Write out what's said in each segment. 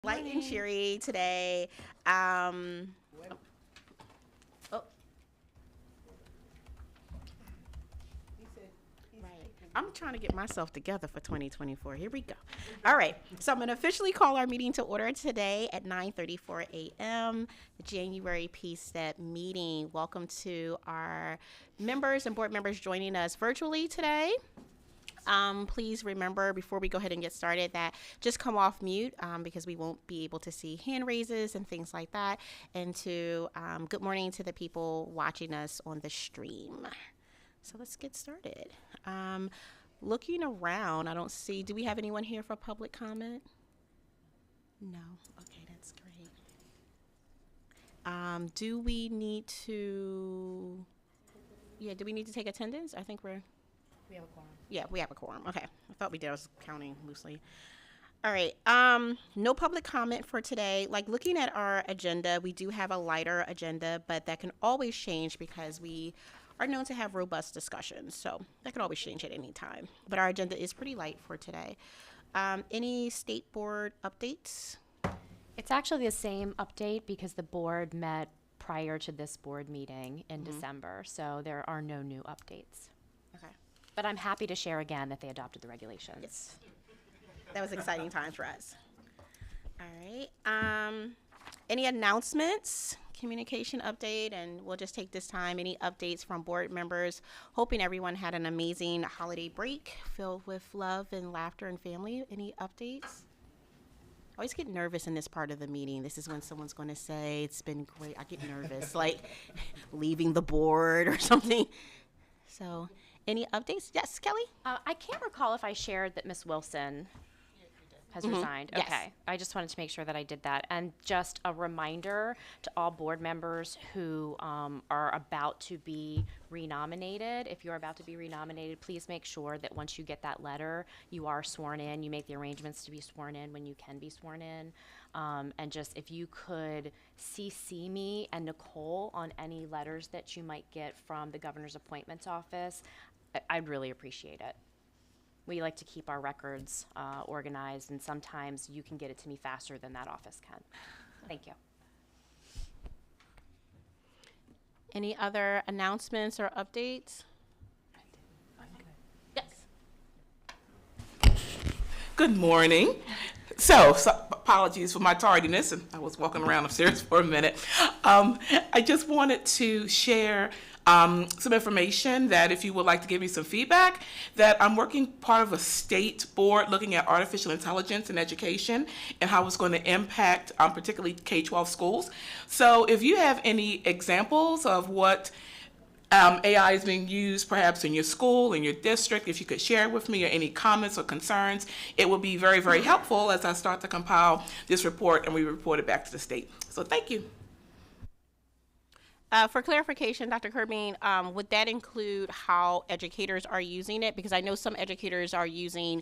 Light and cheery today. Oh, right. I'm trying to get myself together for 2024. Here we go. All right. So I'm going to officially call our meeting to order today at 9:34 a.m. The January PSTEB meeting. Welcome to our members and board members joining us virtually today. Please remember before we go ahead and get started that just come off mute because we won't be able to see hand raises and things like that. And to good morning to the people watching us on the stream. So let's get started. Looking around, I don't see, do we have anyone here for public comment? No. Okay, that's great. Do we need to, do we need to take attendance? I think We have a quorum. yeah, we have a quorum. Okay. I thought we did. I was counting loosely. All right. No public comment for today. Like looking at our agenda, we do have a lighter agenda, but that can always change because we are known to have robust discussions. So that can always change at any time. But our agenda is pretty light for today. Any state board updates? It's actually the same update because the board met prior to this board meeting in December, so there are no new updates. Okay. But I'm happy to share again that they adopted the regulations. Yes. That was exciting times for us. All right. Any announcements, communication update, and we'll just take this time, any updates from board members, hoping everyone had an amazing holiday break filled with love and laughter and family. Any updates? I always get nervous in this part of the meeting. This is when someone's going to say, it's been great. I get nervous, like leaving the board or something. So any updates? Yes, Kelly? I can't recall if I shared that Miss Wilson has resigned. Yes. Okay. I just wanted to make sure that I did that. And just a reminder to all board members who are about to be renominated. If you're about to be renominated, please make sure that once you get that letter, you are sworn in. You make the arrangements to be sworn in when you can be sworn in. And just if you could CC me and Nicole on any letters that you might get from the governor's appointments office, I'd really appreciate it. We like to keep our records organized, and sometimes you can get it to me faster than that office can. Thank you. Any other announcements or updates? Yes. Good morning. So apologies for my tardiness, and I was walking around upstairs for a minute. I just wanted to share some information that if you would like to give me some feedback, that I'm working part of a state board looking at artificial intelligence in education and how it's going to impact particularly K-12 schools. So if you have any examples of what AI is being used perhaps in your school, in your district, if you could share it with me, or any comments or concerns, it would be very, very helpful as I start to compile this report and we report it back to the state. So thank you. For clarification, Dr. Kirby, would that include how educators are using it? Because I know some educators are using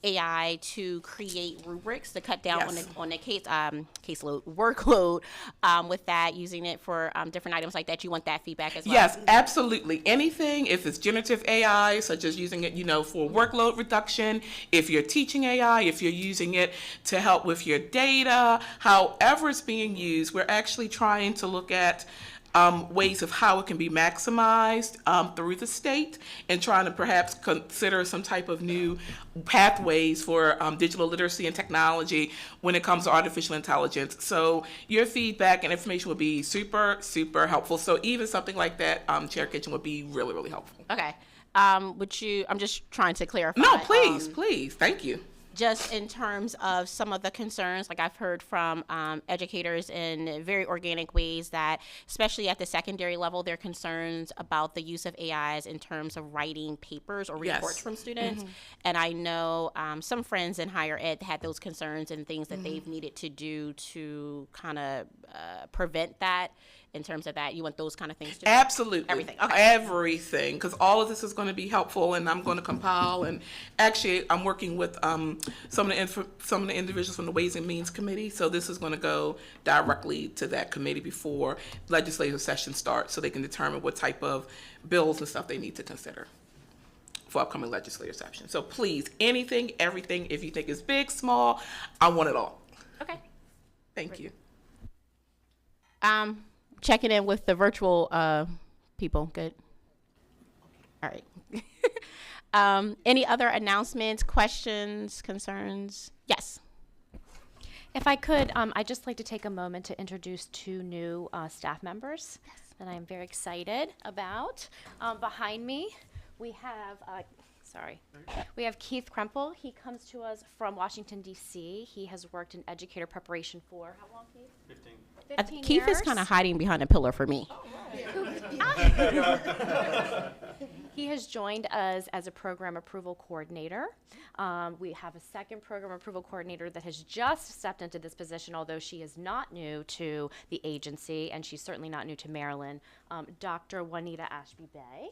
AI to create rubrics to cut down Yes. on the caseload workload. With that, using it for different items like that, you want that feedback as well? Yes, absolutely. Anything, if it's generative AI, such as using it, for workload reduction, if you're teaching AI, if you're using it to help with your data, however it's being used, we're actually trying to look at ways of how it can be maximized through the state, and trying to perhaps consider some type of new pathways for digital literacy and technology when it comes to artificial intelligence. So your feedback and information would be super, super helpful. So even something like that, Chair Kitchen, would be really, really helpful. Okay. I'm just trying to clarify. No, please. Thank you. Just in terms of some of the concerns, like I've heard from educators in very organic ways that, especially at the secondary level, there are concerns about the use of AIs in terms of writing papers or reports Yes. from students. And I know some friends in higher ed had those concerns and things that they've needed to do to kind of prevent that. In terms of that, you want those kind of things too? Absolutely. Everything. Okay. Everything, because all of this is going to be helpful, and I'm going to compile. And actually, I'm working with some of the individuals from the Ways and Means Committee. So this is going to go directly to that committee before legislative session starts, so they can determine what type of bills and stuff they need to consider for upcoming legislative session. So please, anything, everything, if you think it's big, small, I want it all. Okay. Thank you. Checking in with the virtual people. Good. All right. Any other announcements, questions, concerns? Yes. If I could, I'd just like to take a moment to introduce two new staff members that I'm very excited about. Behind me, we have, we have Keith Krempel. He comes to us from Washington, D.C. He has worked in educator preparation for, how long, Keith? 15 Keith years. is kind of hiding behind a pillar for me. He has joined us as a program approval coordinator. We have a second program approval coordinator that has just stepped into this position, although she is not new to the agency, and she's certainly not new to Maryland, Dr. Juanita Ashby-Bay.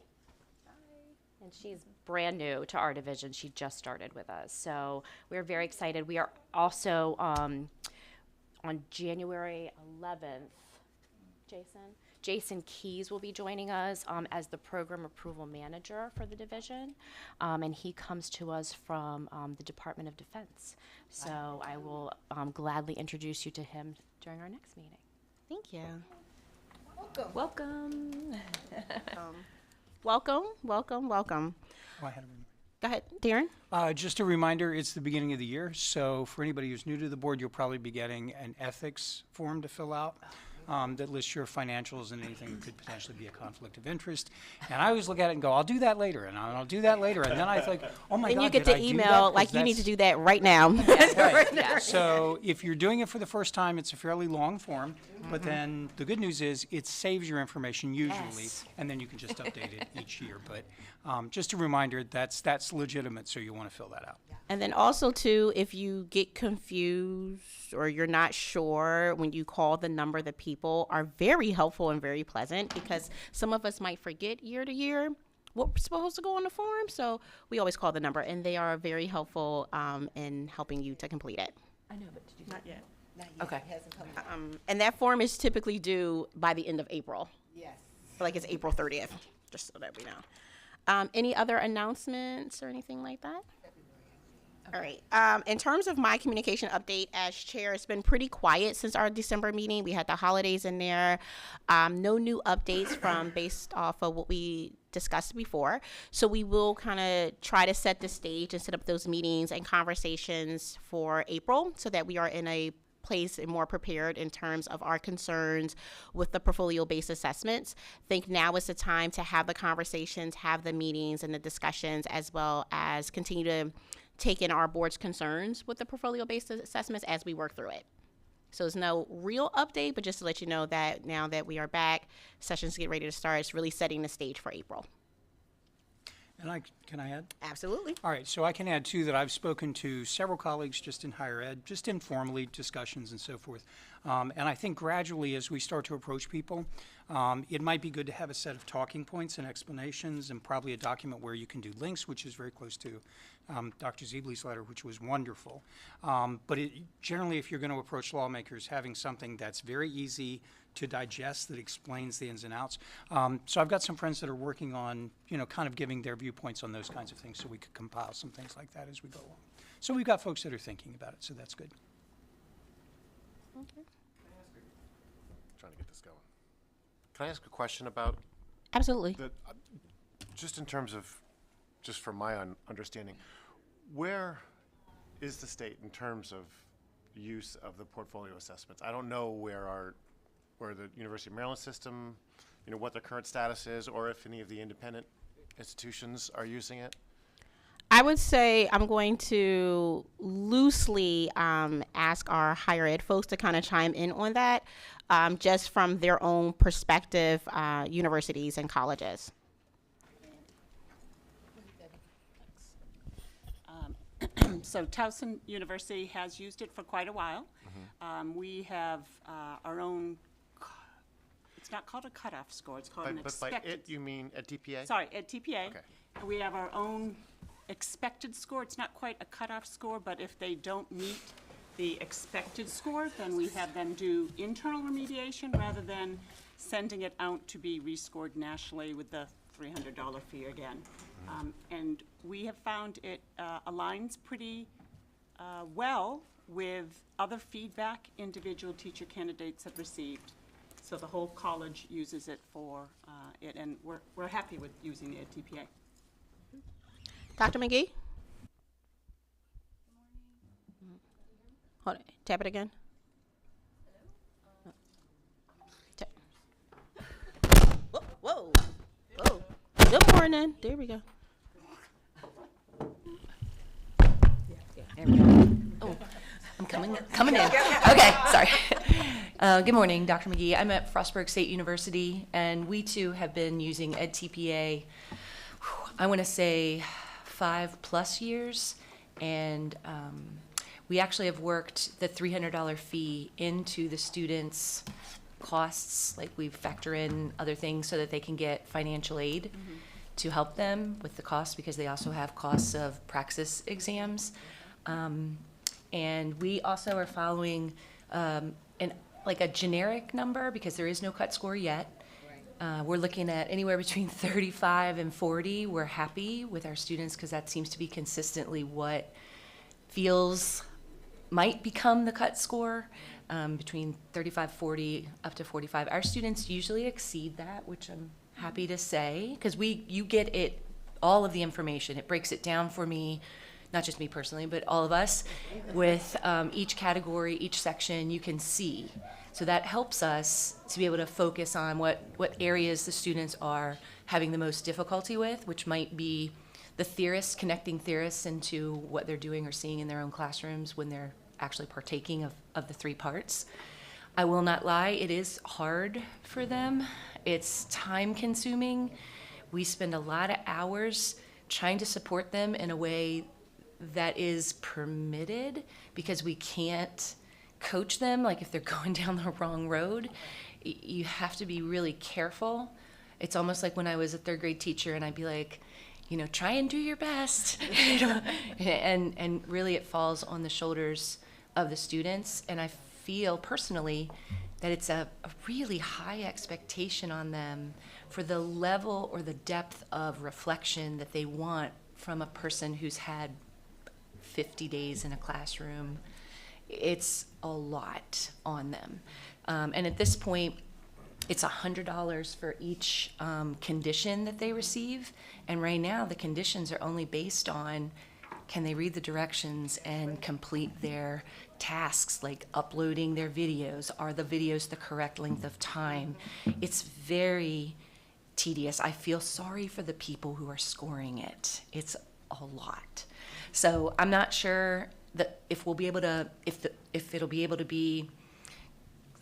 And she's brand new to our division. She just started with us. So we're very excited. We are also on January 11th, Jason Keys will be joining us as the program approval manager for the division, and he comes to us from the Department of Defense. So I will gladly introduce you to him during our next meeting. Thank you. Welcome. Welcome. Oh, I had a reminder. Go ahead, Darren. Just a reminder, it's the beginning of the year, so for anybody who's new to the board, you'll probably be getting an ethics form to fill out that lists your financials and anything that could potentially be a conflict of interest. And I always look at it and go, I'll do that later, and I'll do that later. And then I think, oh my And God, you get did to I do email, that? 'Cause like, you need to that's- do that right now. Right. So if you're doing it for the first time, it's a fairly long form, but then the good news is it saves your information usually, Yes. and then you can just update it each year. But just a reminder, that's legitimate, so you want to fill that out. And then also, too, if you get confused or you're not sure, when you call the number, the people are very helpful and very pleasant, because some of us might forget year to year what we're supposed to go on the form. So we always call the number, and they are very helpful in helping you to complete it. I know, but did you? Not yet. Okay. And that form is typically due by the end of April. Yes. Like it's April 30th, just so that we know. Any other announcements or anything like that? All right. In terms of my communication update as chair, it's been pretty quiet since our December meeting. We had the holidays in there. No new updates based off of what we discussed before. So we will kind of try to set the stage and set up those meetings and conversations for April, so that we are in a place and more prepared in terms of our concerns with the portfolio-based assessments. I think now is the time to have the conversations, have the meetings and the discussions, as well as continue to take in our board's concerns with the portfolio-based assessments as we work through it. So there's no real update, but just to let you know that now that we are back, sessions get ready to start. It's really setting the stage for April. And can I add? Absolutely. All right, so I can add, too, that I've spoken to several colleagues just in higher ed, just informally, discussions and so forth. And I think gradually, as we start to approach people, it might be good to have a set of talking points and explanations, and probably a document where you can do links, which is very close to Dr. Ziebli's letter, which was wonderful. But generally, if you're going to approach lawmakers, having something that's very easy to digest, that explains the ins and outs. So I've got some friends that are working on, kind of giving their viewpoints on those kinds of things, so we could compile some things like that as we go along. So we've got folks that are thinking about it, so that's good. Okay. Trying to get this going. Can I ask a question about Absolutely. the, just in terms of, just from my understanding, where is the state in terms of use of the portfolio assessments? I don't know where the University of Maryland system, what their current status is, or if any of the independent institutions are using it. I would say I'm going to loosely ask our higher ed folks to kind of chime in on that, just from their own perspective, universities and colleges. So Towson University has used it for quite a while. We have our own, it's not called a cutoff score, it's called an But by expected. it, you mean at DPA? Sorry, at TPA. Okay. We have our own expected score. It's not quite a cutoff score, but if they don't meet the expected score, then we have them do internal remediation rather than sending it out to be rescored nationally with the $300 fee again. And we have found it aligns pretty well with other feedback individual teacher candidates have received. So the whole college uses it for it, and we're happy with using the EdTPA. Dr. McGee? Hold on. Tap it again. Whoa, whoa, whoa. Good morning. There we go. There we go. Oh, I'm coming in. Okay, sorry. Good morning, Dr. McGee. I'm at Frostburg State University, and we too have been using EdTPA, I want to say 5+ years, and we actually have worked the $300 fee into the students' costs, like we factor in other things so that they can get financial aid to help them with the costs, because they also have costs of praxis exams. And we also are following a generic number, because there is no cut score yet. We're looking at anywhere between 35 and 40. We're happy with our students because that seems to be consistently what might become the cut score, between 35, 40, up to 45. Our students usually exceed that, which I'm happy to say, because you get all of the information. It breaks it down for me, not just me personally, but all of us, with each category, each section, you can see. So that helps us to be able to focus on what areas the students are having the most difficulty with, which might be the theorists, connecting theorists into what they're doing or seeing in their own classrooms when they're actually partaking of the 3 parts. I will not lie, it is hard for them. It's time consuming. We spend a lot of hours trying to support them in a way that is permitted, because we can't coach them, like if they're going down the wrong road. You have to be really careful. It's almost like when I was a 3rd grade teacher and I'd be like, try and do your best. And really it falls on the shoulders of the students. And I feel personally that it's a really high expectation on them for the level or the depth of reflection that they want from a person who's had 50 days in a classroom. It's a lot on them. And at this point, it's $100 for each condition that they receive. And right now, the conditions are only based on, can they read the directions and complete their tasks, like uploading their videos? Are the videos the correct length of time? It's very tedious. I feel sorry for the people who are scoring it. It's a lot. So I'm not sure that if we'll be able to, if it'll be able to be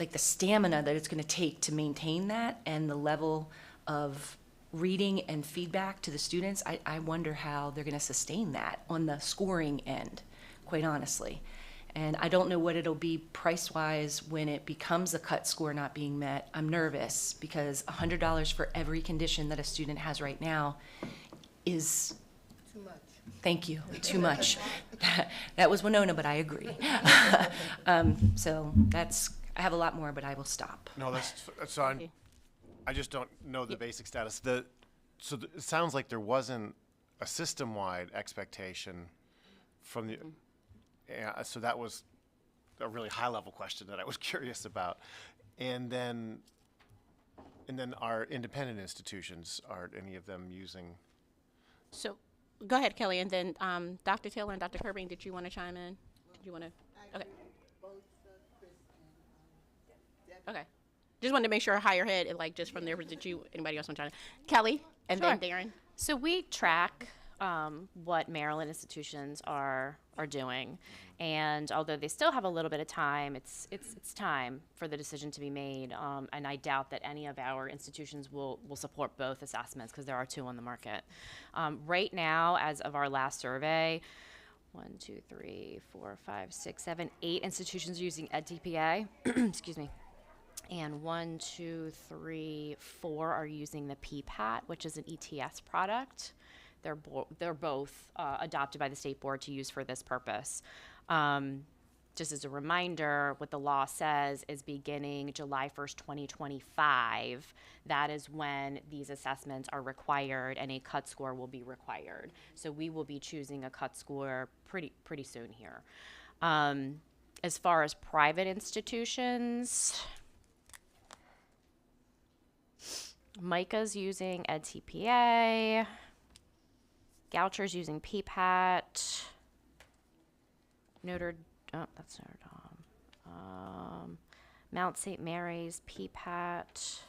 like the stamina that it's going to take to maintain that, and the level of reading and feedback to the students. I wonder how they're going to sustain that on the scoring end, quite honestly. And I don't know what it'll be price-wise when it becomes a cut score not being met. I'm nervous because $100 for every condition that a student has right now is too much. Thank you, too much. That was Winona, but I agree. So I have a lot more, but I will stop. No, that's on. I just don't know the basic status. It sounds like there wasn't a system-wide expectation from the. So that was a really high-level question that I was curious about, and then our independent institutions, are any of them using? So, go ahead, Kelly, and then Dr. Taylor and Dr. Kerbing, did you want to chime in? Did you want to? Okay. Okay. Just wanted to make sure higher head, like just from there, did anybody else want to chime in? Kelly, and then Darren. So we track what Maryland institutions are doing, and although they still have a little bit of time, it's time for the decision to be made. And I doubt that any of our institutions will support both assessments, because there are 2 on the market. Right now, as of our last survey, 1, 2, 3, 4, 5, 6, 7, 8 institutions are using EdTPA. Excuse me. And 1, 2, 3, 4 are using the PPAT, which is an ETS product. They're both adopted by the state board to use for this purpose. Just as a reminder, what the law says is beginning July 1st, 2025, that is when these assessments are required and a cut score will be required. So we will be choosing a cut score pretty soon here. As far as private institutions, Micah's using EdTPA, Goucher's using PPAT, that's Notre Dame. Mount St. Mary's, PPAT.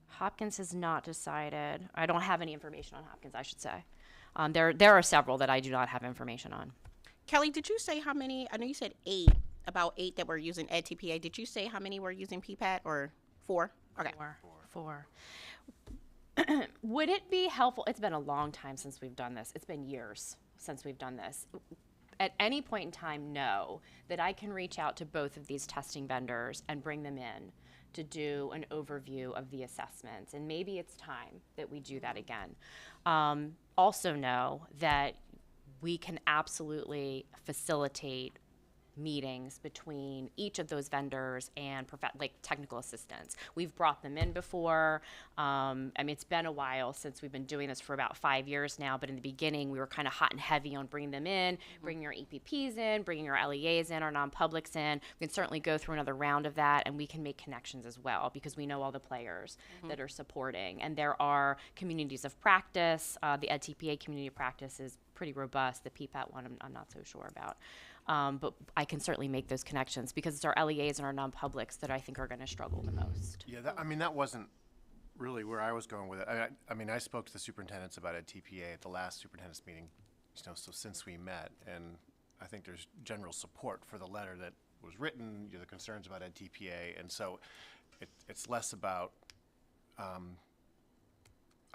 Hopkins has not decided. I don't have any information on Hopkins, I should say. There are several that I do not have information on. Kelly, did you say how many? I know you said about eight that were using EdTPA. Did you say how many were using PPAT or 4? Okay. Four. Would it be helpful? It's been a long time since we've done this. It's been years since we've done this. At any point in time, know that I can reach out to both of these testing vendors and bring them in to do an overview of the assessments. And maybe it's time that we do that again. Also know that we can absolutely facilitate meetings between each of those vendors and technical assistants. We've brought them in before. I mean, it's been a while since we've been doing this for about 5 years now, but in the beginning we were kind of hot and heavy on bringing them in, bringing our EPPs in, bringing our LEAs in, our non-publics in. We can certainly go through another round of that, and we can make connections as well because we know all the players that are supporting. And there are communities of practice. The EdTPA community of practice is pretty robust. The PPAT one I'm not so sure about. But I can certainly make those connections because it's our LEAs and our non-publics that I think are going to struggle the most. Yeah, that wasn't really where I was going with it. I mean, I spoke to the superintendents about EdTPA at the last superintendent's meeting, so since we met, and I think there's general support for the letter that was written, the concerns about EdTPA, and so it's less about,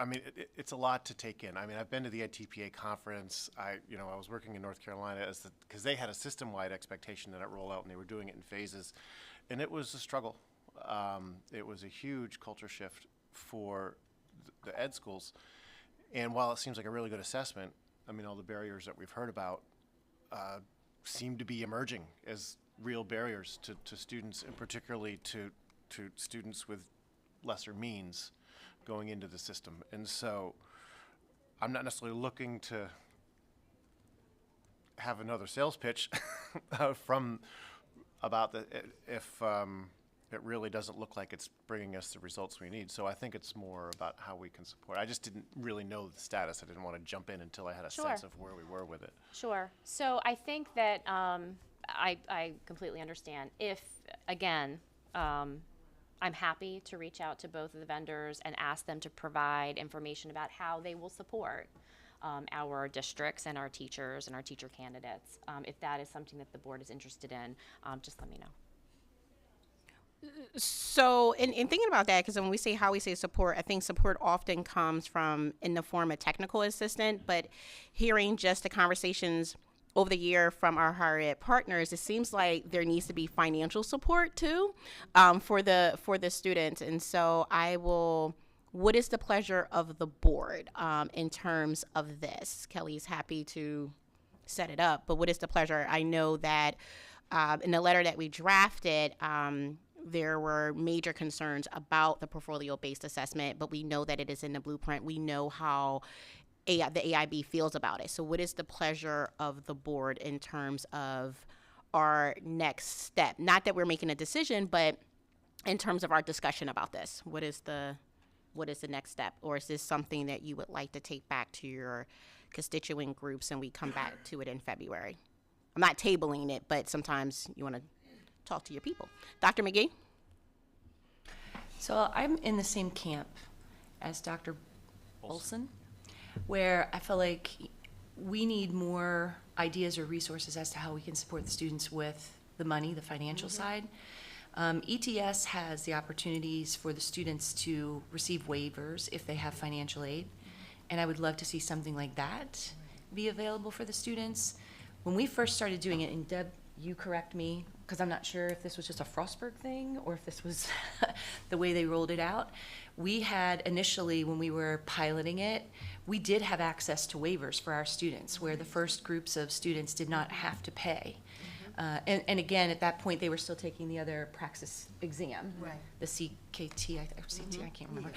I mean, it's a lot to take in. I mean, I've been to the EdTPA conference. I was working in North Carolina because they had a system-wide expectation that it roll out, and they were doing it in phases, and it was a struggle. It was a huge culture shift for the ed schools, and while it seems like a really good assessment, I mean, all the barriers that we've heard about seem to be emerging as real barriers to students, and particularly to students with lesser means going into the system. And so I'm not necessarily looking to have another sales pitch from about if it really doesn't look like it's bringing us the results we need. So I think it's more about how we can support. I just didn't really know the status. I didn't want to jump in until I had a sense of where we were with it. Sure. So I think that I completely understand. If, again, I'm happy to reach out to both of the vendors and ask them to provide information about how they will support our districts and our teachers and our teacher candidates. If that is something that the board is interested in, just let me know. So, in thinking about that, because when we say how we say support, I think support often comes from in the form of technical assistant, but hearing just the conversations over the year from our higher ed partners, it seems like there needs to be financial support too for the students. And so what is the pleasure of the board in terms of this? Kelly's happy to set it up, but what is the pleasure? I know that in the letter that we drafted, there were major concerns about the portfolio-based assessment, but we know that it is in the blueprint. We know how the AIB feels about it. So what is the pleasure of the board in terms of our next step? Not that we're making a decision, but in terms of our discussion about this, what is the next step? Or is this something that you would like to take back to your constituent groups and we come back to it in February? I'm not tabling it, but sometimes you want to talk to your people. Dr. McGee? So I'm in the same camp as Dr. Olson, where I feel like we need more ideas or resources as to how we can support the students with the money, the financial side. ETS has the opportunities for the students to receive waivers if they have financial aid, and I would love to see something like that be available for the students. When we first started doing it, and Deb, you correct me, because I'm not sure if this was just a Frostburg thing or if this was the way they rolled it out. We had initially, when we were piloting it, we did have access to waivers for our students, where the first groups of students did not have to pay. And again, at that point, they were still taking the other praxis exam, the CKT, I can't remember.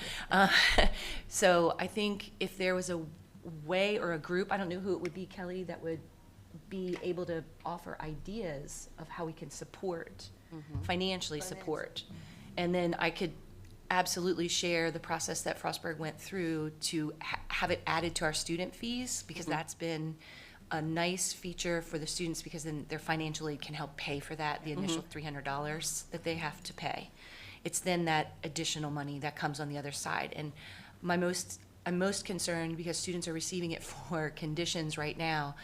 So I think if there was a way or a group, I don't know who it would be, Kelly, that would be able to offer ideas of how we can support, financially support. And then I could absolutely share the process that Frostburg went through to have it added to our student fees, because that's been a nice feature for the students, because then their financial aid can help pay for that, the initial $300 that they have to pay. It's then that additional money that comes on the other side. And I'm most concerned because students are receiving it for conditions right now.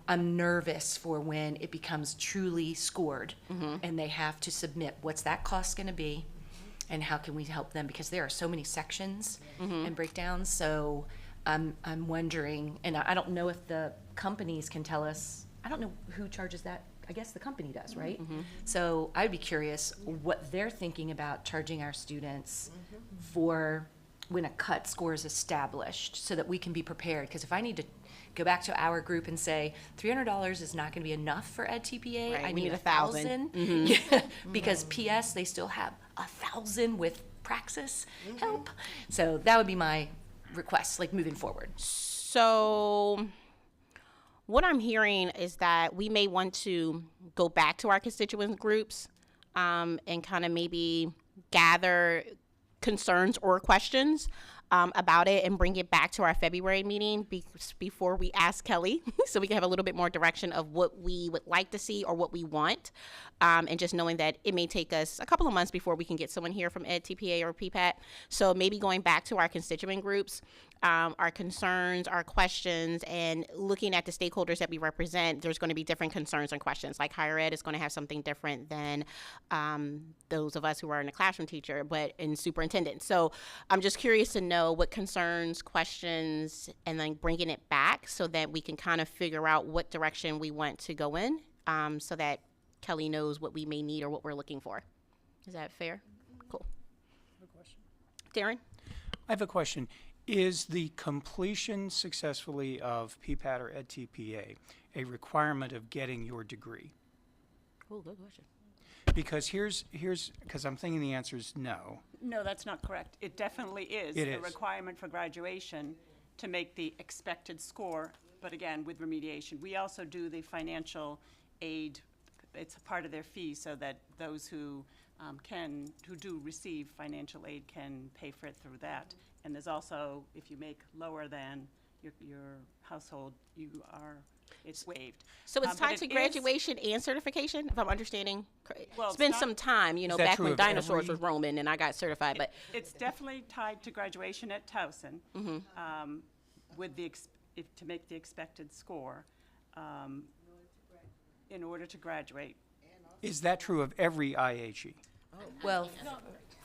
I'm nervous for when it becomes truly scored and they have to submit, what's that cost gonna be? And how can we help them? Because there are so many sections and breakdowns. So I'm wondering, and I don't know if the companies can tell us, I don't know who charges that. I guess the company does, right? So I'd be curious what they're thinking about charging our students for when a cut score is established, so that we can be prepared. Because if I need to go back to our group and say $300 is not going to be enough for Ed TPA, Right, I we need need 1,000. Yeah, because PS they still have 1,000 with Praxis help. So that would be my request, like moving forward. So what I'm hearing is that we may want to go back to our constituent groups and kind of maybe gather concerns or questions about it and bring it back to our February meeting before we ask Kelly, so we can have a little bit more direction of what we would like to see or what we want, and just knowing that it may take us a couple of months before we can get someone here from Ed TPA or PPAT. So maybe going back to our constituent groups, our concerns, our questions, and looking at the stakeholders that we represent. There's going to be different concerns and questions. Like higher ed is going to have something different than those of us who are in a classroom teacher, but in superintendent. So I'm just curious to know what concerns, questions, and then bringing it back so that we can kind of figure out what direction we want to go in, so that Kelly knows what we may need or what we're looking for. Is that fair? Cool. Darren? I have a question. Is the completion successfully of PPAT or Ed TPA a requirement of getting your degree? Oh, good question. Because because I'm thinking the answer is no. No, that's not correct. It definitely is It a is. requirement for graduation to make the expected score, but again, with remediation. We also do the financial aid. It's a part of their fee, so that those who do receive financial aid can pay for it through that. And there's also, if you make lower than your household, it's waived. So it's But tied it to is- graduation and certification, if I'm understanding. Well, It's it's been not- some time, Is that back true when of dinosaurs every- was roaming and I got certified, but It's definitely tied to graduation at Towson, with to make the expected score, in order to graduate. Is that true of every IHE? Well,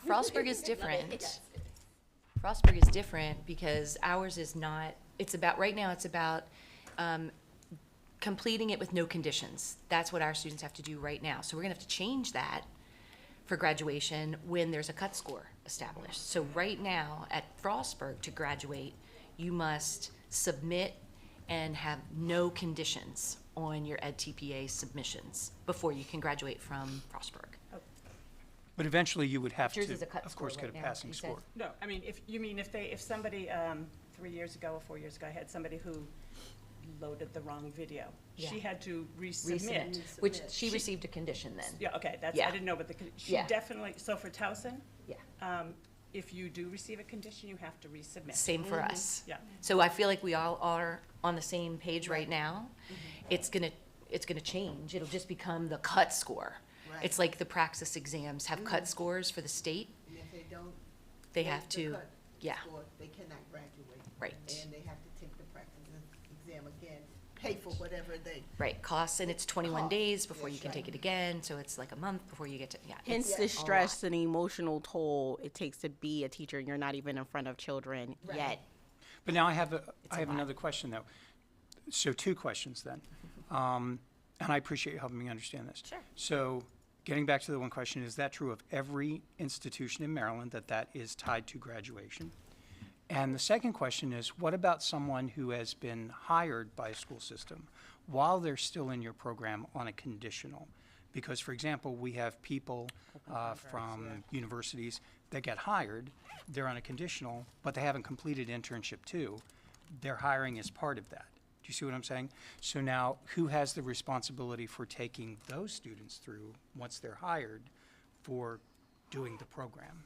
Frostburg is different. Frostburg is different because ours is not, it's about, right now it's about completing it with no conditions. That's what our students have to do right now. So we're gonna have to change that for graduation when there's a cut score established. So right now at Frostburg, to graduate, you must submit and have no conditions on your Ed TPA submissions before you can graduate from Frostburg. But eventually you would have Yours to, is a cut of course, score get a right now, passing you said. score. No, I mean, if somebody, 3 years ago or 4 years ago, I had somebody who loaded the wrong video. She Yeah. had to Resubmit, resubmit. which she received a condition then. Yeah, okay, I Yeah. didn't know, but she Yeah. definitely, so for Towson, Yeah, if you do receive a condition, you have to resubmit. same for us. Yeah. So I feel like we all are on the same page right now. It's gonna change. It'll just become the cut score. It's like the Praxis exams have cut scores for the state. And if they don't. They get have the to- cut yeah. score, they cannot graduate. Right. And they have to take the practice exam again, pay for whatever they. Right, costs, and it's 21 Cost, days before you that's can take right. it again, so it's like a month before you get to, yeah. hence it's the a stress lot. and emotional toll it takes to be a teacher and you're not even in front of children yet. But now I have another question though. So 2 questions then. And I appreciate you helping me understand this. Sure. So getting back to the one question, is that true of every institution in Maryland that is tied to graduation? And the second question is, what about someone who has been hired by a school system while they're still in your program on a conditional? Because, for example, we have people from universities that get hired, they're on a conditional, but they haven't completed internship 2. They're hiring as part of that. you see what I'm saying? So now, who has the responsibility for taking those students through, once they're hired, for doing the program,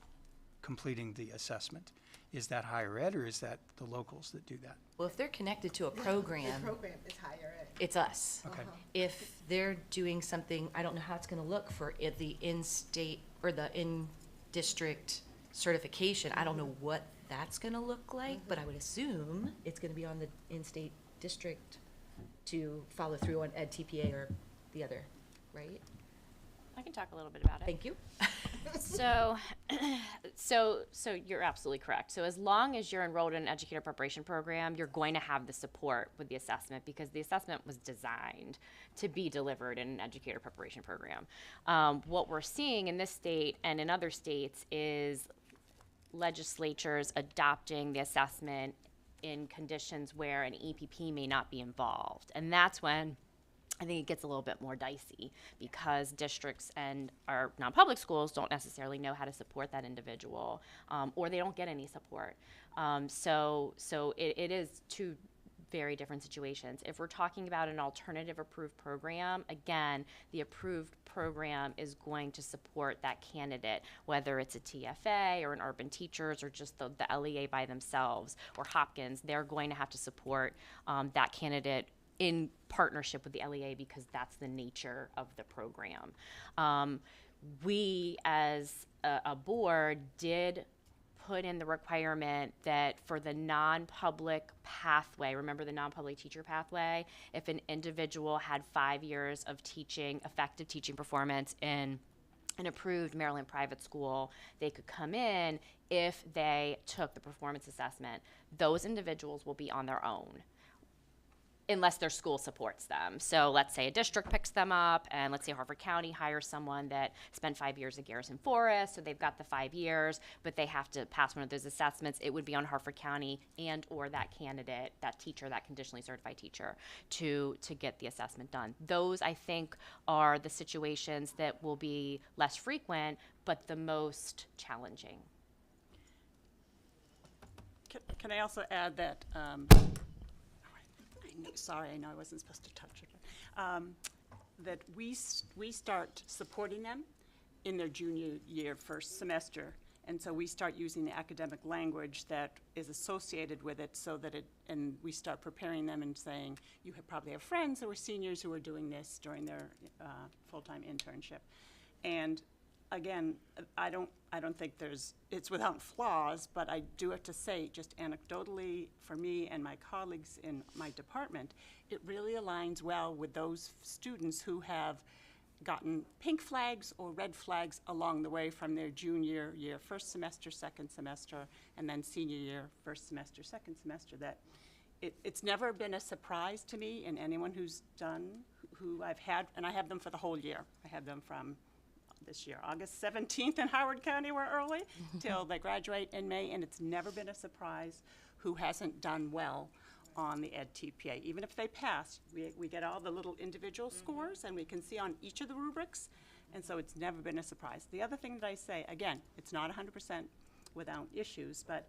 completing the assessment? Is that higher ed, or is that the locals that do that? Well, if they're connected to a The program, program is higher ed. it's us. Okay. If they're doing something, I don't know how it's gonna look for the in-state or the in-district certification. I don't know what that's gonna look like, but I would assume it's gonna be on the in-state district to follow through on Ed TPA or the other, right? I can talk a little bit about it. Thank you. So, so you're absolutely correct. So as long as you're enrolled in an educator preparation program, you're going to have the support with the assessment, because the assessment was designed to be delivered in an educator preparation program. What we're seeing in this state and in other states is legislatures adopting the assessment in conditions where an EPP may not be involved. And that's when I think it gets a little bit more dicey, because districts and our non-public schools don't necessarily know how to support that individual, or they don't get any support. So it is two very different situations. If we're talking about an alternative approved program, again, the approved program is going to support that candidate, whether it's a TFA or an Urban Teachers or just the LEA by themselves or Hopkins. They're going to have to support that candidate in partnership with the LEA, because that's the nature of the program. We, as a board, did put in the requirement that for the non-public pathway, remember the non-public teacher pathway, if an individual had 5 years of teaching, effective teaching performance in an approved Maryland private school, they could come in if they took the performance assessment. Those individuals will be on their own, unless their school supports them. So let's say a district picks them up, and let's say Harford County hires someone that spent 5 years at Garrison Forest, so they've got the 5 years, but they have to pass one of those assessments. It would be on Harford County and or that candidate, that teacher, that conditionally certified teacher, to get the assessment done. Those, I think, are the situations that will be less frequent, but the most challenging. Can I also add that, sorry, I know I wasn't supposed to touch it, that we start supporting them in their junior year, first semester. And so we start using the academic language that is associated with it, so that and we start preparing them and saying, you probably have friends who are seniors who are doing this during their full-time internship. And again, I don't think it's without flaws, but I do have to say, just anecdotally, for me and my colleagues in my department, it really aligns well with those students who have gotten pink flags or red flags along the way from their junior year, first semester, second semester, and then senior year, first semester, second semester, that it's never been a surprise to me in anyone who I've had, and I have them for the whole year. I have them from this year, August 17th in Howard County, we're early, till they graduate in May, and it's never been a surprise who hasn't done well on the Ed TPA. Even if they pass, we get all the little individual scores, and we can see on each of the rubrics, and so it's never been a surprise. The other thing that I say, again, it's not 100% without issues, but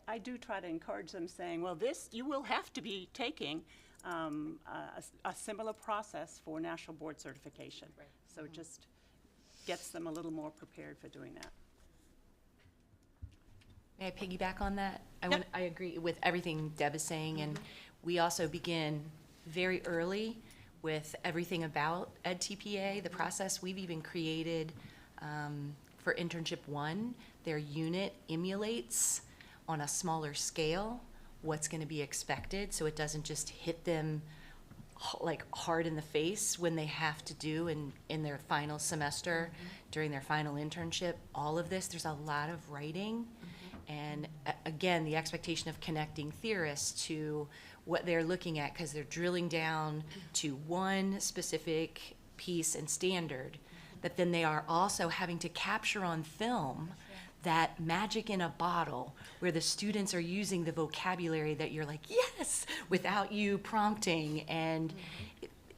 I do try to encourage them, saying, well, you will have to be taking a similar process for national board certification. Right. So just gets them a little more prepared for doing that. May I piggyback on that? Yep. I agree with everything Deb is saying, and we also begin very early with everything about Ed TPA, the process. We've even created, for internship 1, their unit emulates on a smaller scale what's going to be expected, so it doesn't just hit them like hard in the face when they have to do in their final semester, during their final internship. All of this, there's a lot of writing, and again, the expectation of connecting theorists to what they're looking at, because they're drilling down to one specific piece and standard, that then they are also having to capture on film that magic in a bottle, where the students are using the vocabulary that you're like, yes, without you prompting. And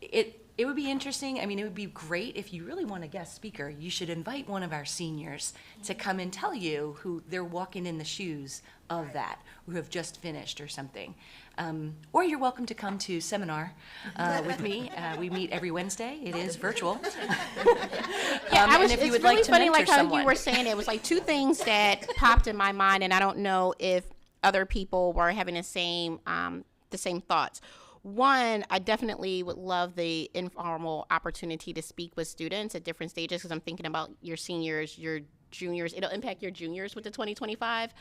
it It would be interesting. I mean, it would be great if you really want a guest speaker. You should invite one of our seniors to come and tell you who they're walking in the shoes of that, who have just finished or something. Or you're welcome to come to seminar with me. We meet every Wednesday. It is virtual. And if you would it's really like to funny, mentor like how someone. you were saying it was like two things that popped in my mind, and I don't know if other people were having the same thoughts. One, I definitely would love the informal opportunity to speak with students at different stages, because I'm thinking about your seniors, your juniors. It'll impact your juniors with the 2025.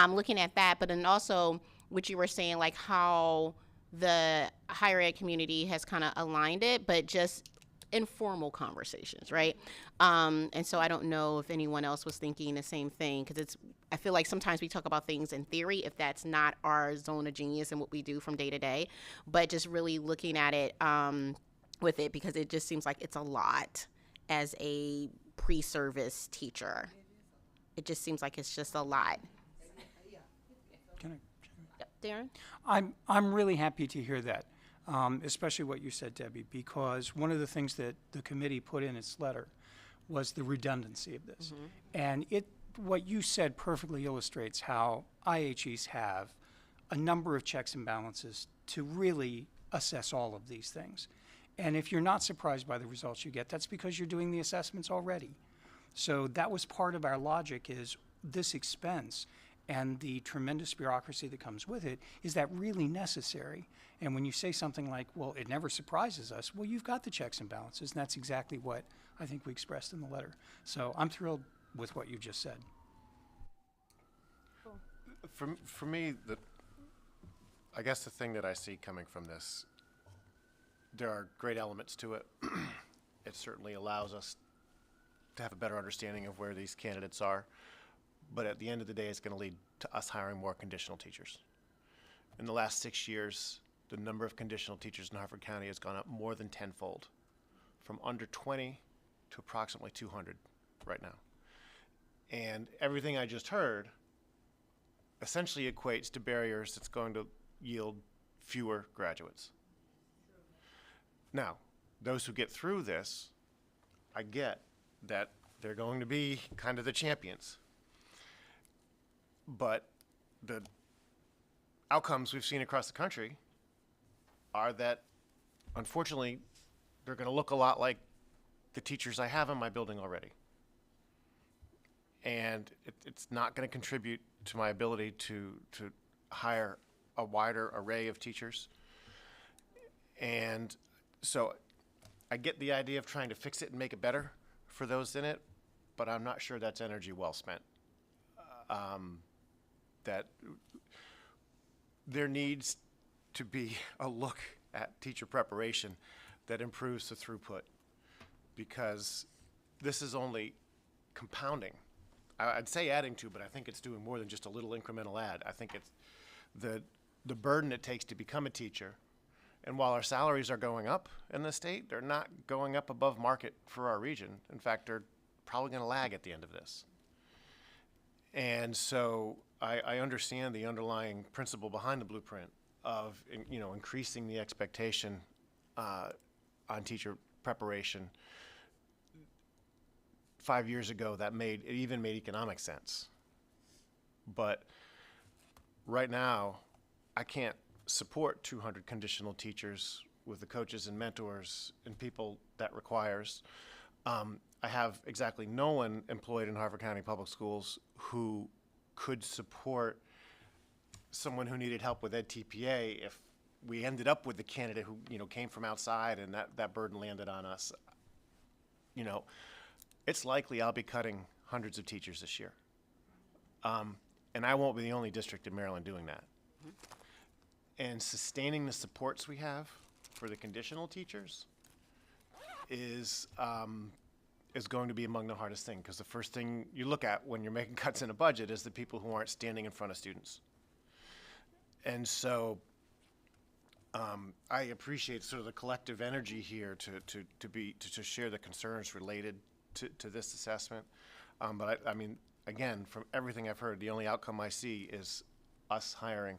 Looking at that, but then also what you were saying, like how the higher ed community has kind of aligned it, but just informal conversations, right? And so I don't know if anyone else was thinking the same thing, because I feel like sometimes we talk about things in theory if that's not our zone of genius and what we do from day to day, but just really looking at it with it, because it just seems like it's a lot as a pre-service teacher. It just seems like it's just a lot. Can I? Yep, Darren? I'm really happy to hear that, especially what you said, Debbie, because one of the things that the committee put in its letter was the redundancy of this. And what you said perfectly illustrates how IHEs have a number of checks and balances to really assess all of these things. And if you're not surprised by the results you get, that's because you're doing the assessments already. So that was part of our logic, is this expense and the tremendous bureaucracy that comes with it, is that really necessary? And when you say something like, well, it never surprises us, well, you've got the checks and balances, and that's exactly what I think we expressed in the letter. So I'm thrilled with what you just said. For me, I guess the thing that I see coming from this, there are great elements to it. It certainly allows us to have a better understanding of where these candidates are. But at the end of the day, it's going to lead to us hiring more conditional teachers. In the last 6 years, the number of conditional teachers in Harford County has gone up more than tenfold, from under 20 to approximately 200 right now. And everything I just heard essentially equates to barriers that's going to yield fewer graduates. Now, those who get through this, I get that they're going to be kind of the champions. But the outcomes we've seen across the country are that, unfortunately, they're going to look a lot like the teachers I have in my building already. And it's not going to contribute to my ability to hire a wider array of teachers. And so I get the idea of trying to fix it and make it better for those in it, but I'm not sure that's energy well spent. That there needs to be a look at teacher preparation that improves the throughput, because this is only compounding. I'd say adding to, but I think it's doing more than just a little incremental add. I think it's the burden it takes to become a teacher. And while our salaries are going up in the state, they're not going up above market for our region. In fact, they're probably going to lag at the end of this. And so I understand the underlying principle behind the blueprint of increasing the expectation on teacher preparation. 5 years ago, it even made economic sense. But right now, I can't support 200 conditional teachers with the coaches and mentors and people that requires. I have exactly no one employed in Harford County Public Schools who could support someone who needed help with Ed TPA if we ended up with the candidate who came from outside and that burden landed on us. It's likely I'll be cutting hundreds of teachers this year. And I won't be the only district in Maryland doing that. And sustaining the supports we have for the conditional teachers is going to be among the hardest thing, because the first thing you look at when you're making cuts in a budget is the people who aren't standing in front of students. And so I appreciate sort of the collective energy here to share the concerns related to this assessment. But I mean, again, from everything I've heard, the only outcome I see is us hiring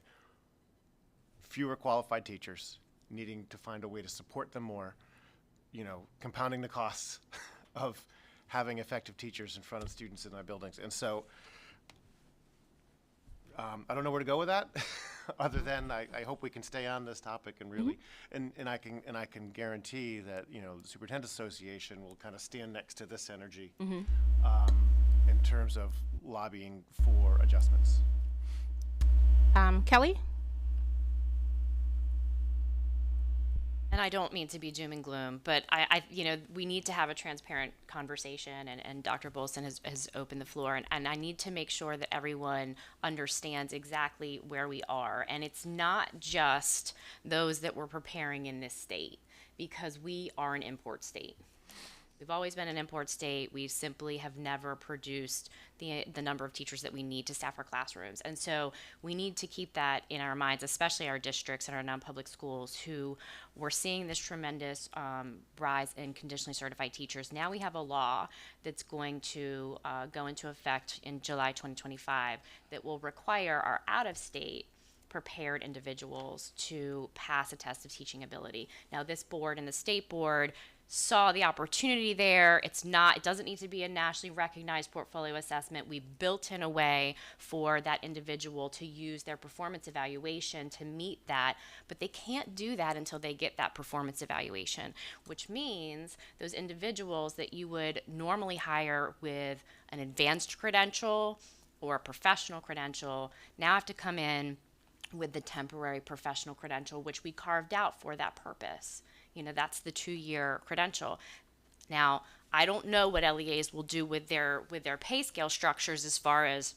fewer qualified teachers, needing to find a way to support them more, compounding the costs of having effective teachers in front of students in our buildings. And so I don't know where to go with that, other than I hope we can stay on this topic and really, and I can guarantee that the Superintendent Association will kind of stand next to this energy in terms of lobbying for adjustments. Kelly? And I don't mean to be doom and gloom, but we need to have a transparent conversation, and Dr. Bolson has opened the floor, and I need to make sure that everyone understands exactly where we are. And it's not just those that we're preparing in this state, because we are an import state. We've always been an import state. We simply have never produced the number of teachers that we need to staff our classrooms. And so we need to keep that in our minds, especially our districts and our non-public schools, who we're seeing this tremendous rise in conditionally certified teachers. Now we have a law that's going to go into effect in July 2025 that will require our out-of-state prepared individuals to pass a test of teaching ability. Now, this board and the state board saw the opportunity there. It doesn't need to be a nationally recognized portfolio assessment. We built in a way for that individual to use their performance evaluation to meet that, but they can't do that until they get that performance evaluation, which means those individuals that you would normally hire with an advanced credential or a professional credential now have to come in with the temporary professional credential, which we carved out for that purpose. That's the 2-year credential. Now, I don't know what LEAs will do with their pay scale structures as far as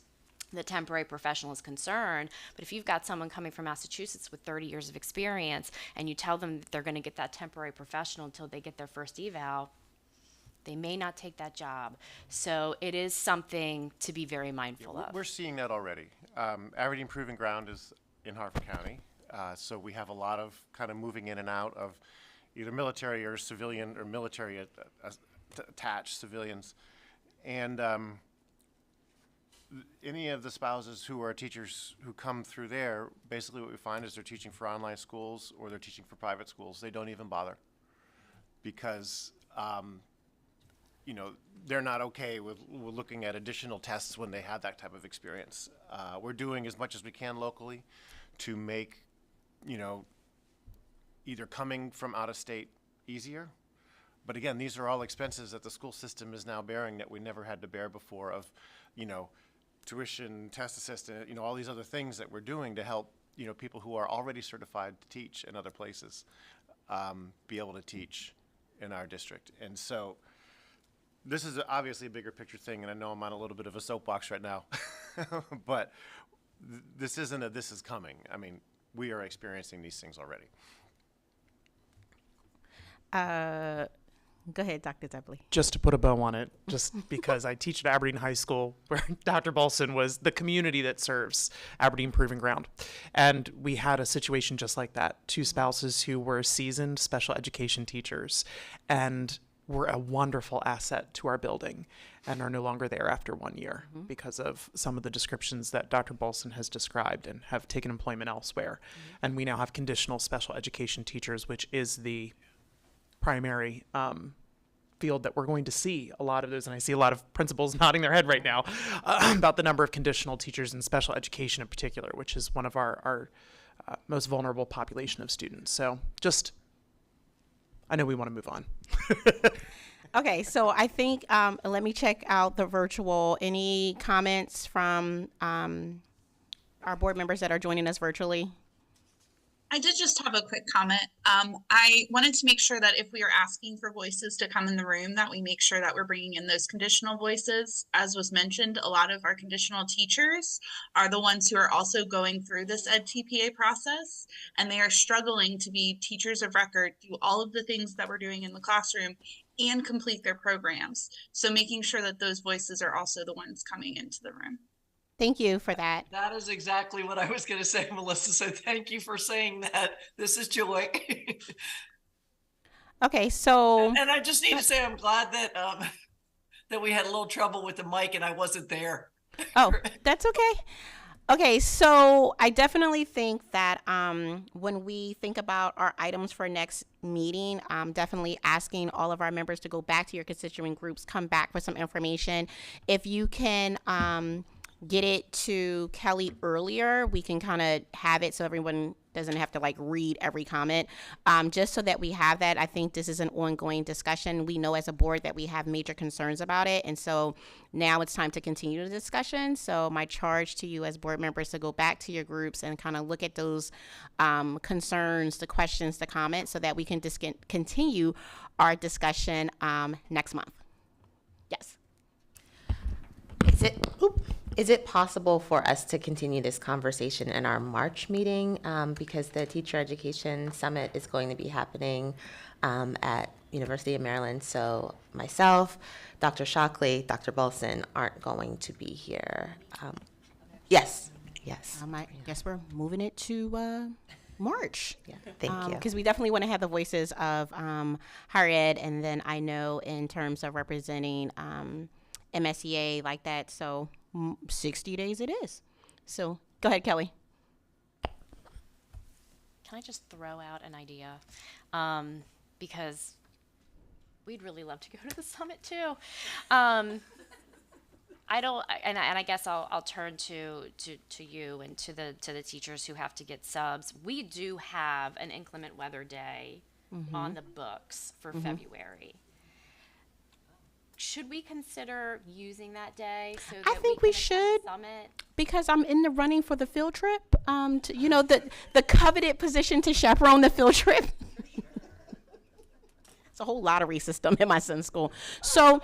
the temporary professional is concerned, but if you've got someone coming from Massachusetts with 30 years of experience and you tell them that they're going to get that temporary professional until they get their first eval, they may not take that job. So it is something to be very mindful of. We're seeing that already. Aberdeen Proving Ground is in Harford County, so we have a lot of kind of moving in and out of either military or civilian or military attached civilians. And any of the spouses who are teachers who come through there, basically what we find is they're teaching for online schools or they're teaching for private schools. They don't even bother because they're not okay with looking at additional tests when they have that type of experience. We're doing as much as we can locally to make, either coming from out of state easier. But again, these are all expenses that the school system is now bearing that we never had to bear before of, tuition, test assistant, all these other things that we're doing to help, people who are already certified to teach in other places be able to teach in our district. And so this is obviously a bigger picture thing, and I know I'm on a little bit of a soapbox right now, but this isn't this is coming. I mean, we are experiencing these things already. Go ahead, Dr. Zebley. Just to put a bow on it, just because I teach at Aberdeen High School, where Dr. Bolson was the community that serves Aberdeen Proving Ground. And we had a situation just like that. 2 spouses who were seasoned special education teachers and were a wonderful asset to our building and are no longer there after 1 year because of some of the descriptions that Dr. Bolson has described and have taken employment elsewhere. And we now have conditional special education teachers, which is the primary field that we're going to see a lot of those. And I see a lot of principals nodding their head right now about the number of conditional teachers in special education in particular, which is one of our most vulnerable population of students. So I know we want to move on. Okay, so I think, let me check out the virtual. Any comments from our board members that are joining us virtually? I did just have a quick comment. I wanted to make sure that if we are asking for voices to come in the room, that we make sure that we're bringing in those conditional voices. As was mentioned, a lot of our conditional teachers are the ones who are also going through this EdTPA process, and they are struggling to be teachers of record, do all of the things that we're doing in the classroom, and complete their programs. So making sure that those voices are also the ones coming into the room. Thank you for that. That is exactly what I was going to say, Melissa. So thank you for saying that. This is Joy. Okay, so. And I just need to say I'm glad that that we had a little trouble with the mic and I wasn't there. Oh, that's okay. Okay, so I definitely think that when we think about our items for next meeting, definitely asking all of our members to go back to your constituent groups, come back with some information. If you can get it to Kelly earlier, we can kind of have it so everyone doesn't have to like read every comment, just so that we have that. I think this is an ongoing discussion. We know as a board that we have major concerns about it, and so now it's time to continue the discussion. So my charge to you as board members to go back to your groups and kind of look at those concerns, the questions, the comments, so that we can continue our discussion next month. Yes. Is it possible for us to continue this conversation in our March meeting? Because the Teacher Education Summit is going to be happening at University of Maryland. So myself, Dr. Shockley, Dr. Bolson aren't going to be here. Yes. I guess we're moving it to March. Yeah. Thank you. Because we definitely want to have the voices of higher ed, and then I know in terms of representing MSEA like that, so 60 days it is. So go ahead, Kelly. Can I just throw out an idea? Because we'd really love to go to the summit too. I don't, and I guess I'll turn to you and to the teachers who have to get subs. We do have an inclement weather day on the books for February. Should we consider using that day so that I think we can attend should, the summit? because I'm in the running for the field trip. The coveted position to chaperone the field trip. It's a whole lottery system in my son's school. So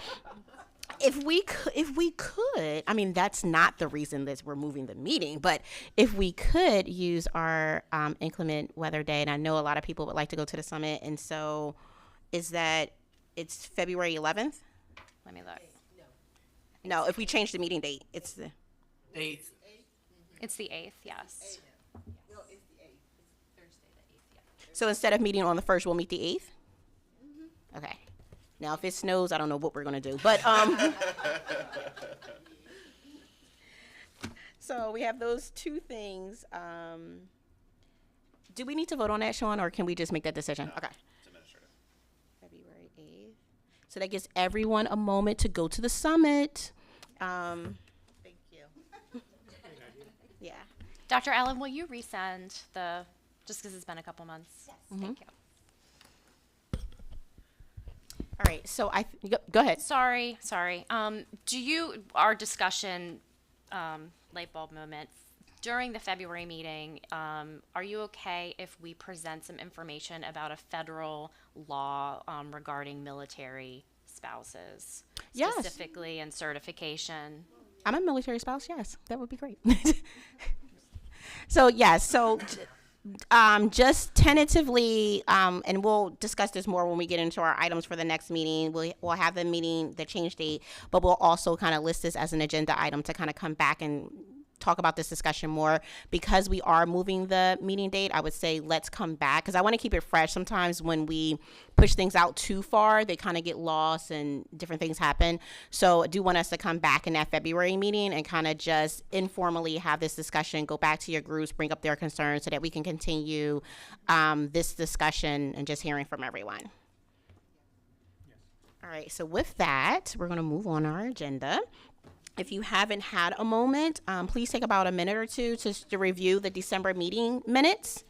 if we could, I mean, that's not the reason that we're moving the meeting, but if we could use our inclement weather day, and I know a lot of people would like to go to the summit, and so it's February 11th? Let me look. No, if we change the meeting date, it's the 8th. It's the 8th, yes. So instead of meeting on the 1st, we'll meet the 8th? Okay. Now, if it snows, I don't know what we're going to do. But, so we have those two things. Do we need to vote on that, Sean, or can we just make that decision? Okay. February 8th. So that gives everyone a moment to go to the summit. Thank you. Yeah. Dr. Allen, will you resend just because it's been a couple months? Yes. Thank you. All right. So go ahead. Sorry. Our discussion, light bulb moment, during the February meeting, are you okay if we present some information about a federal law regarding military spouses? Yes. Specifically and certification? I'm a military spouse. Yes, that would be great. So, yes. So, just tentatively, and we'll discuss this more when we get into our items for the next meeting. We'll have the change date, but we'll also kind of list this as an agenda item to kind of come back and talk about this discussion more. Because we are moving the meeting date, I would say let's come back, because I want to keep it fresh. Sometimes when we push things out too far, they kind of get lost and different things happen. So I do want us to come back in that February meeting and kind of just informally have this discussion, go back to your groups, bring up their concerns so that we can continue this discussion and just hearing from everyone. All right, so with that, we're going to move on our agenda. If you haven't had a moment, please take about a minute or two to review the December meeting minutes.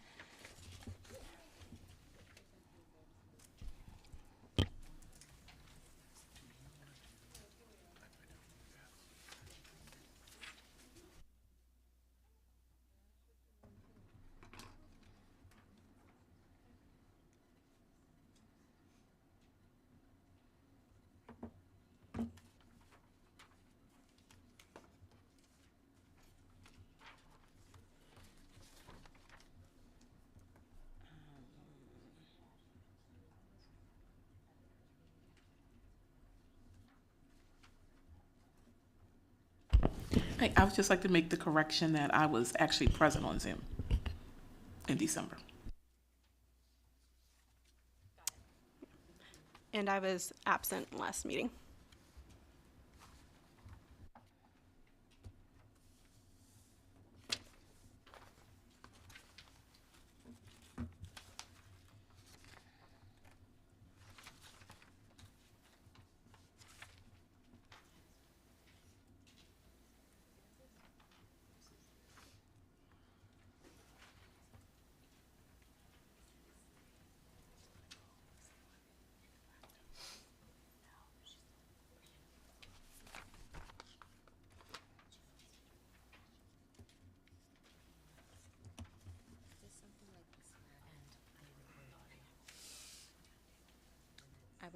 I would just like to make the correction that I was actually present on Zoom in December. And I was absent last meeting.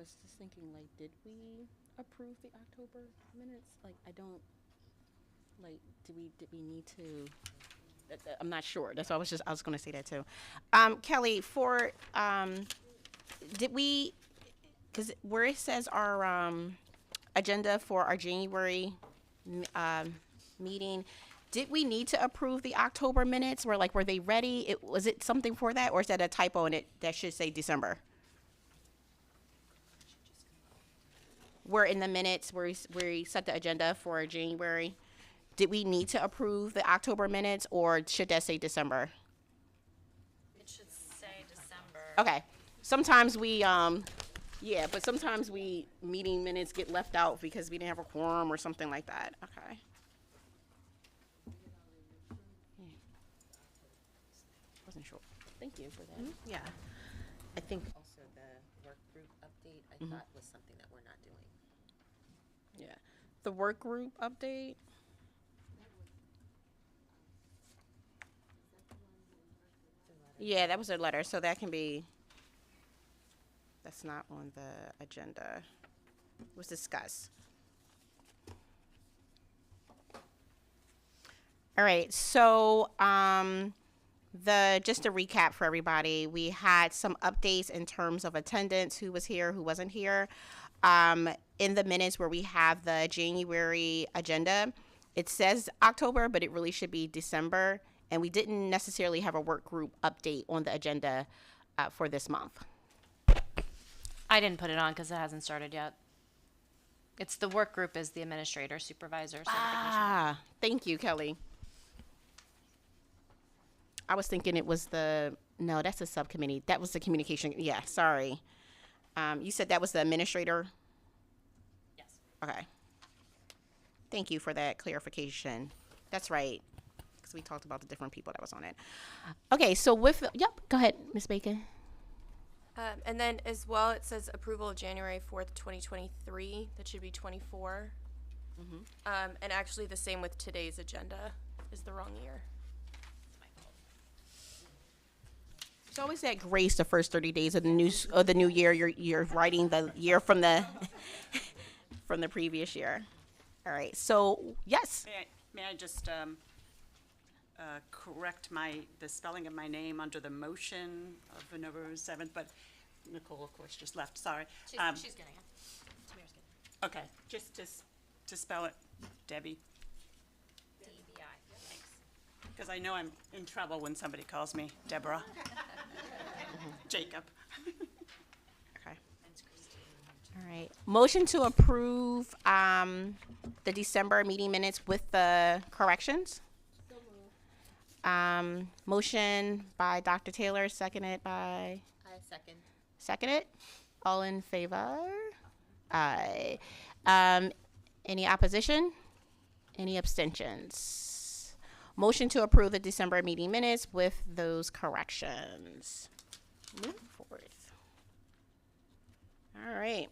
was just thinking, like, did we approve the October minutes? Like, I don't, like, did we need to? I'm not sure. That's why I was going to say that too. Kelly, for did we? Because where it says our agenda for our January meeting, did we need to approve the October minutes? Were they ready? Was it something for that, or is that a typo and that should say December? We're in the minutes where we set the agenda for January. Did we need to approve the October minutes, or should that say December? It should say December. Okay. Sometimes we, yeah, but sometimes meeting minutes get left out because we didn't have a quorum or something like that. Okay. Yeah. Wasn't sure. Thank you for that. Yeah. I think also the work group update, I thought was something that we're not doing. Yeah. The work group update. Yeah, that was a letter, so that can be, that's not on the agenda. It was discussed. All right, so just to recap for everybody, we had some updates in terms of attendance, who was here, who wasn't here. In the minutes where we have the January agenda, it says October, but it really should be December. And we didn't necessarily have a work group update on the agenda for this month. I didn't put it on because it hasn't started yet. It's the work group is the administrator, supervisor, certification. Thank you, Kelly. I was thinking it was no, that's a subcommittee. That was the communication. Yeah, sorry. You said that was the administrator? Yes. Okay. Thank you for that clarification. That's right. Because we talked about the different people that was on it. Okay, so go ahead, Ms. Bacon. And then as well, it says approval of January 4th, 2023. That should be 24. And actually the same with today's agenda is the wrong year. There's always that grace the first 30 days of the new year. You're writing the year from the from the previous year. All right. So yes. May I just correct the spelling of my name under the motion of November 7th? But Nicole, of course, just left. Sorry. She's getting it. Tamir's getting it. Okay. Just to spell it, Debbie. DBI. Thanks. Because I know I'm in trouble when somebody calls me Deborah. Jacob. Okay. All right. Motion to approve the December meeting minutes with the corrections. Motion by Dr. Taylor, seconded by. I second. Seconded. All in favor? Aye. Any opposition? Any abstentions? Motion to approve the December meeting minutes with those corrections. Move forth. All right.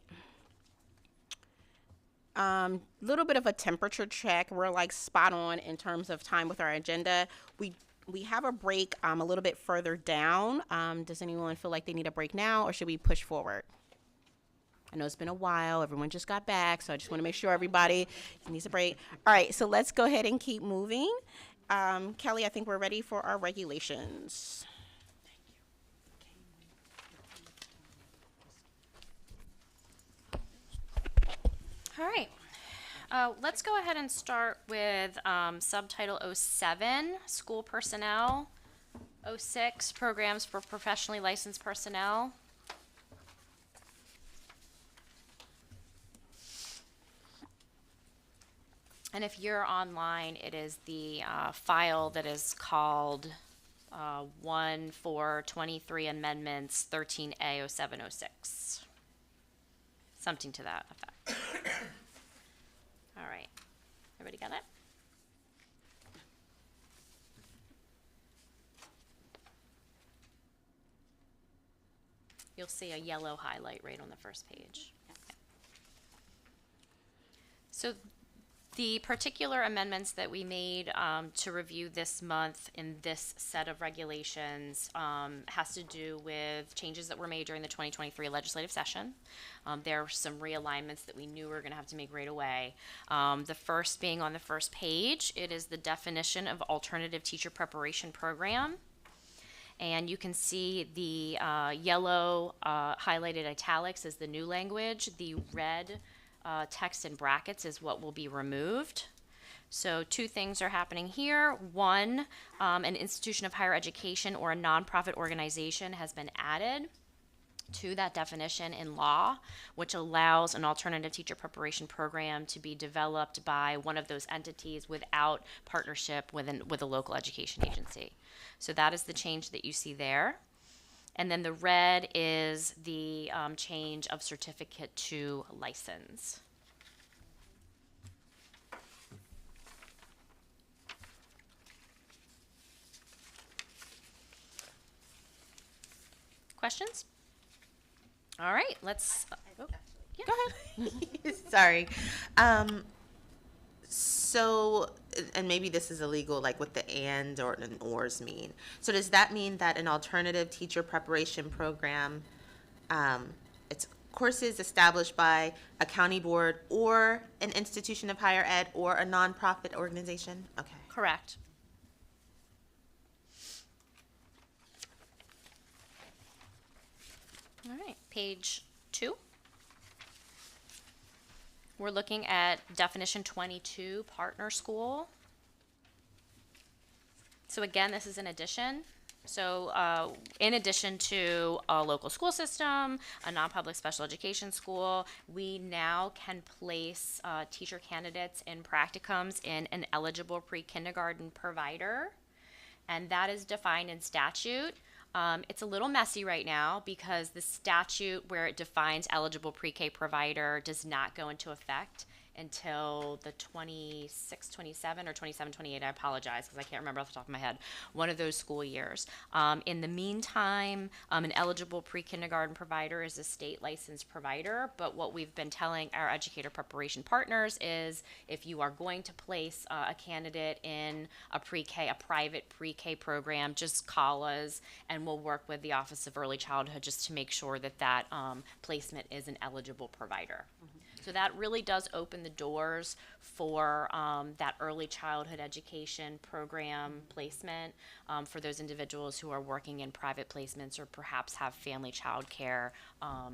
Little bit of a temperature check. We're like spot on in terms of time with our agenda. We have a break a little bit further down. Does anyone feel like they need a break now, or should we push forward? I know it's been a while. Everyone just got back, so I just want to make sure everybody needs a break. All right, so let's go ahead and keep moving. Kelly, I think we're ready for our regulations. All right. Let's go ahead and start with subtitle 07, school personnel, 06, programs for professionally licensed personnel. And if you're online, it is the file that is called 1/4/23 Amendments 13A 0706. Something to that effect. All right. Everybody got it? You'll see a yellow highlight right on the first page. Okay. So The particular amendments that we made to review this month in this set of regulations has to do with changes that were made during the 2023 legislative session. There are some realignments that we knew we were going to have to make right away. The first being on the first page, it is the definition of alternative teacher preparation program. And you can see the yellow highlighted italics is the new language. The red text in brackets is what will be removed. So two things are happening here. One, an institution of higher education or a nonprofit organization has been added to that definition in law, which allows an alternative teacher preparation program to be developed by one of those entities without partnership with a local education agency. So that is the change that you see there. And then the red is the change of certificate to license. Questions? All right, let's. Go ahead. Sorry. So, and maybe this is illegal, like what the and or an ors mean. So does that mean that an alternative teacher preparation program, it's courses established by a county board or an institution of higher ed or a nonprofit organization? Okay. Correct. All right, page 2. We're looking at definition 22, partner school. So again, this is an addition. So in addition to a local school system, a non-public special education school, we now can place teacher candidates in practicums in an eligible pre-kindergarten provider, and that is defined in statute. It's a little messy right now because the statute where it defines eligible pre-K provider does not go into effect until the 26, 27, or 27, 28, I apologize because I can't remember off the top of my head, one of those school years. In the meantime, an eligible pre-kindergarten provider is a state licensed provider, but what we've been telling our educator preparation partners is if you are going to place a candidate in a pre-K, a private pre-K program, just call us and we'll work with the Office of Early Childhood just to make sure that that placement is an eligible provider. So that really does open the doors for that early childhood education program placement for those individuals who are working in private placements or perhaps have family child care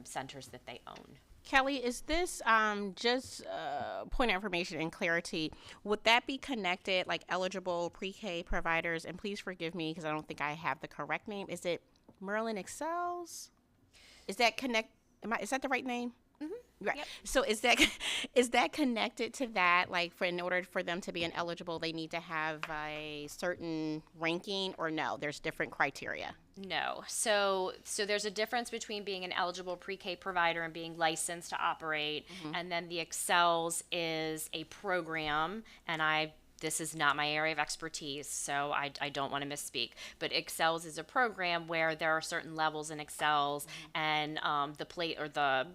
centers that they own. Kelly, is this just point of information and clarity? Would that be connected, like eligible pre-K providers? And please forgive me because I don't think I have the correct name. Is it Maryland Excels? Is that is that the right name? Mm-hmm. Right. Yep. So is that connected to that? Like, in order for them to be ineligible, they need to have a certain ranking, or no? There's different criteria. No. So there's a difference between being an eligible pre-K provider and being licensed to operate, and then the Excels is a program, and this is not my area of expertise, so I don't want to misspeak. But Excels is a program where there are certain levels in Excels, and the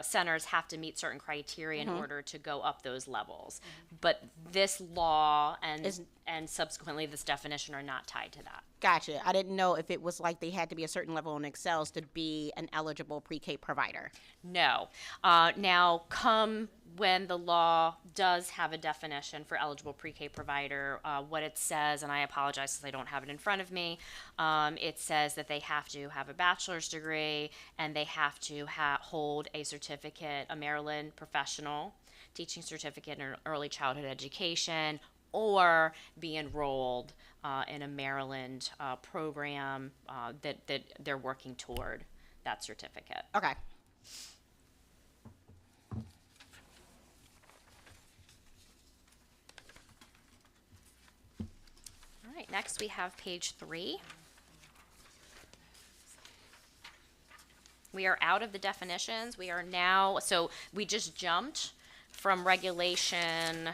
centers have to meet certain criteria in order to go up those levels. But this law and subsequently this definition are not tied to that. Gotcha. I didn't know if it was like they had to be a certain level in Excels to be an eligible pre-K provider. No. Now, come when the law does have a definition for eligible pre-K provider, what it says, and I apologize because I don't have it in front of me, it says that they have to have a bachelor's degree and they have to hold a certificate, a Maryland professional teaching certificate in early childhood education, or be enrolled in a Maryland program that they're working toward that certificate. Okay. All right, next we have page 3. We are out of the definitions. We are now, so we just jumped from regulation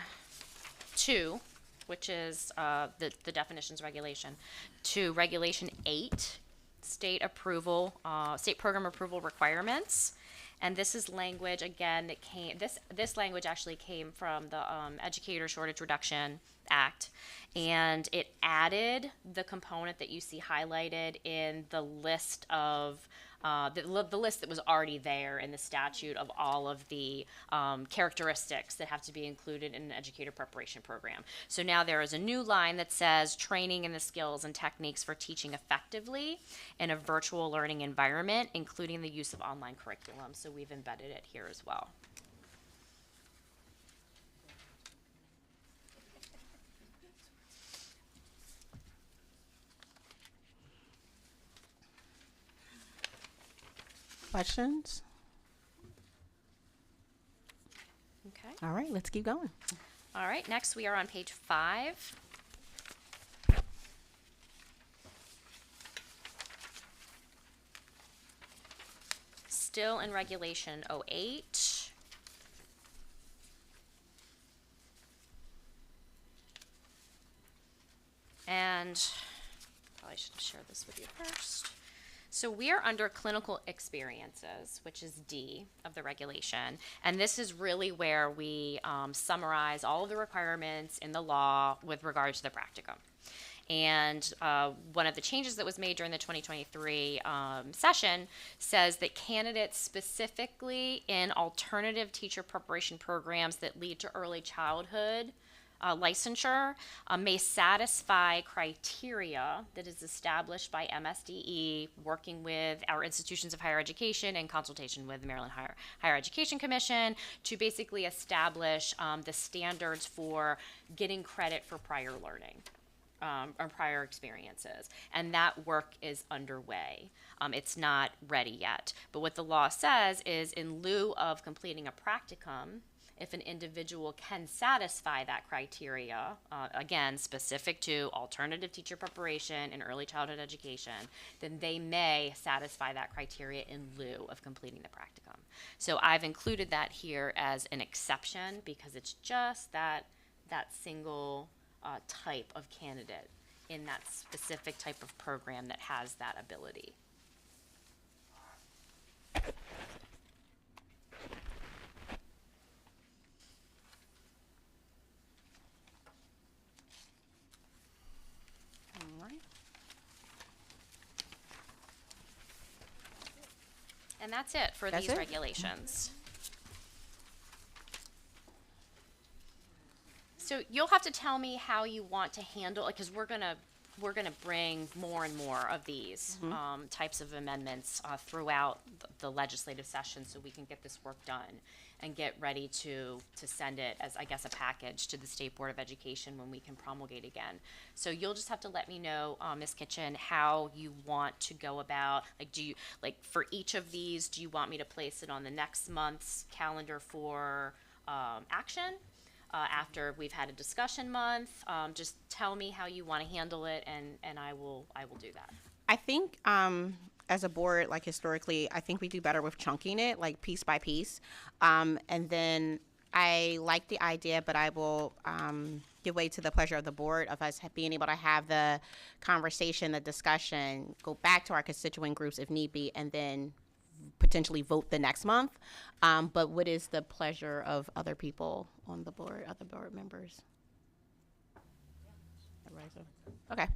2, which is the definitions regulation, to regulation 8, state program approval requirements. And this is language, again, that came, this language actually came from the Educator Shortage Reduction Act. And it added the component that you see highlighted in the list of, the list that was already there in the statute of all of the characteristics that have to be included in an educator preparation program. So now there is a new line that says training in the skills and techniques for teaching effectively in a virtual learning environment, including the use of online curriculum. So we've embedded it here as well. Questions? Okay. All right, let's keep going. All right, next we are on page 5. Still in Regulation 08. And probably should have shared this with you first. So we are under clinical experiences, which is D of the regulation. And this is really where we summarize all of the requirements in the law with regard to the practicum. And one of the changes that was made during the 2023 session says that candidates specifically in alternative teacher preparation programs that lead to early childhood licensure may satisfy criteria that is established by MSDE, working with our institutions of higher education in consultation with the Maryland Higher Education Commission to basically establish the standards for getting credit for prior learning. Or prior experiences, and that work is underway. It's not ready yet, but what the law says is in lieu of completing a practicum, if an individual can satisfy that criteria, again, specific to alternative teacher preparation and early childhood education, then they may satisfy that criteria in lieu of completing the practicum. So I've included that here as an exception because it's just that single type of candidate in that specific type of program that has that ability. All right. And that's it for these regulations. So you'll have to tell me how you want to handle it, because we're gonna bring more and more of these types of amendments throughout the legislative session, so we can get this work done and get ready to send it as, I guess, a package to the State Board of Education when we can promulgate again. So you'll just have to let me know, Ms. Kitchen, how you want to go about, like, for each of these, do you want me to place it on the next month's calendar for action? After we've had a discussion month, just tell me how you want to handle it, and I will do that. I think as a board, like historically, I think we do better with chunking it, like piece by piece. And then I like the idea, but I will give way to the pleasure of the board of us being able to have the conversation, the discussion, go back to our constituent groups if need be, and then potentially vote the next month. But what is the pleasure of other people on the board, other board members? Okay,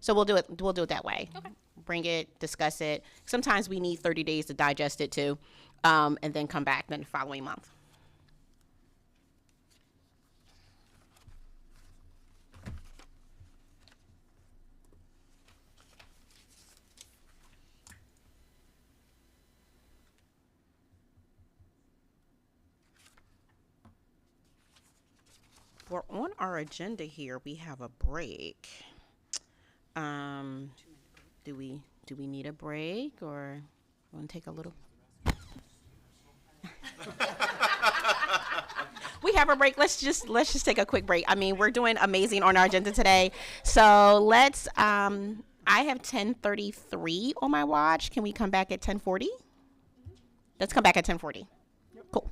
so we'll do it that way. Okay. Bring it, discuss it. Sometimes we need 30 days to digest it too, and then come back then the following month. We're on our agenda here. We have a break. Do we need a break, or want to take a little? We have a break. Let's just take a quick break. I mean, we're doing amazing on our agenda today. So let's. I have 10:33 on my watch. Can we come back at 10:40? Let's come back at 10:40. Cool.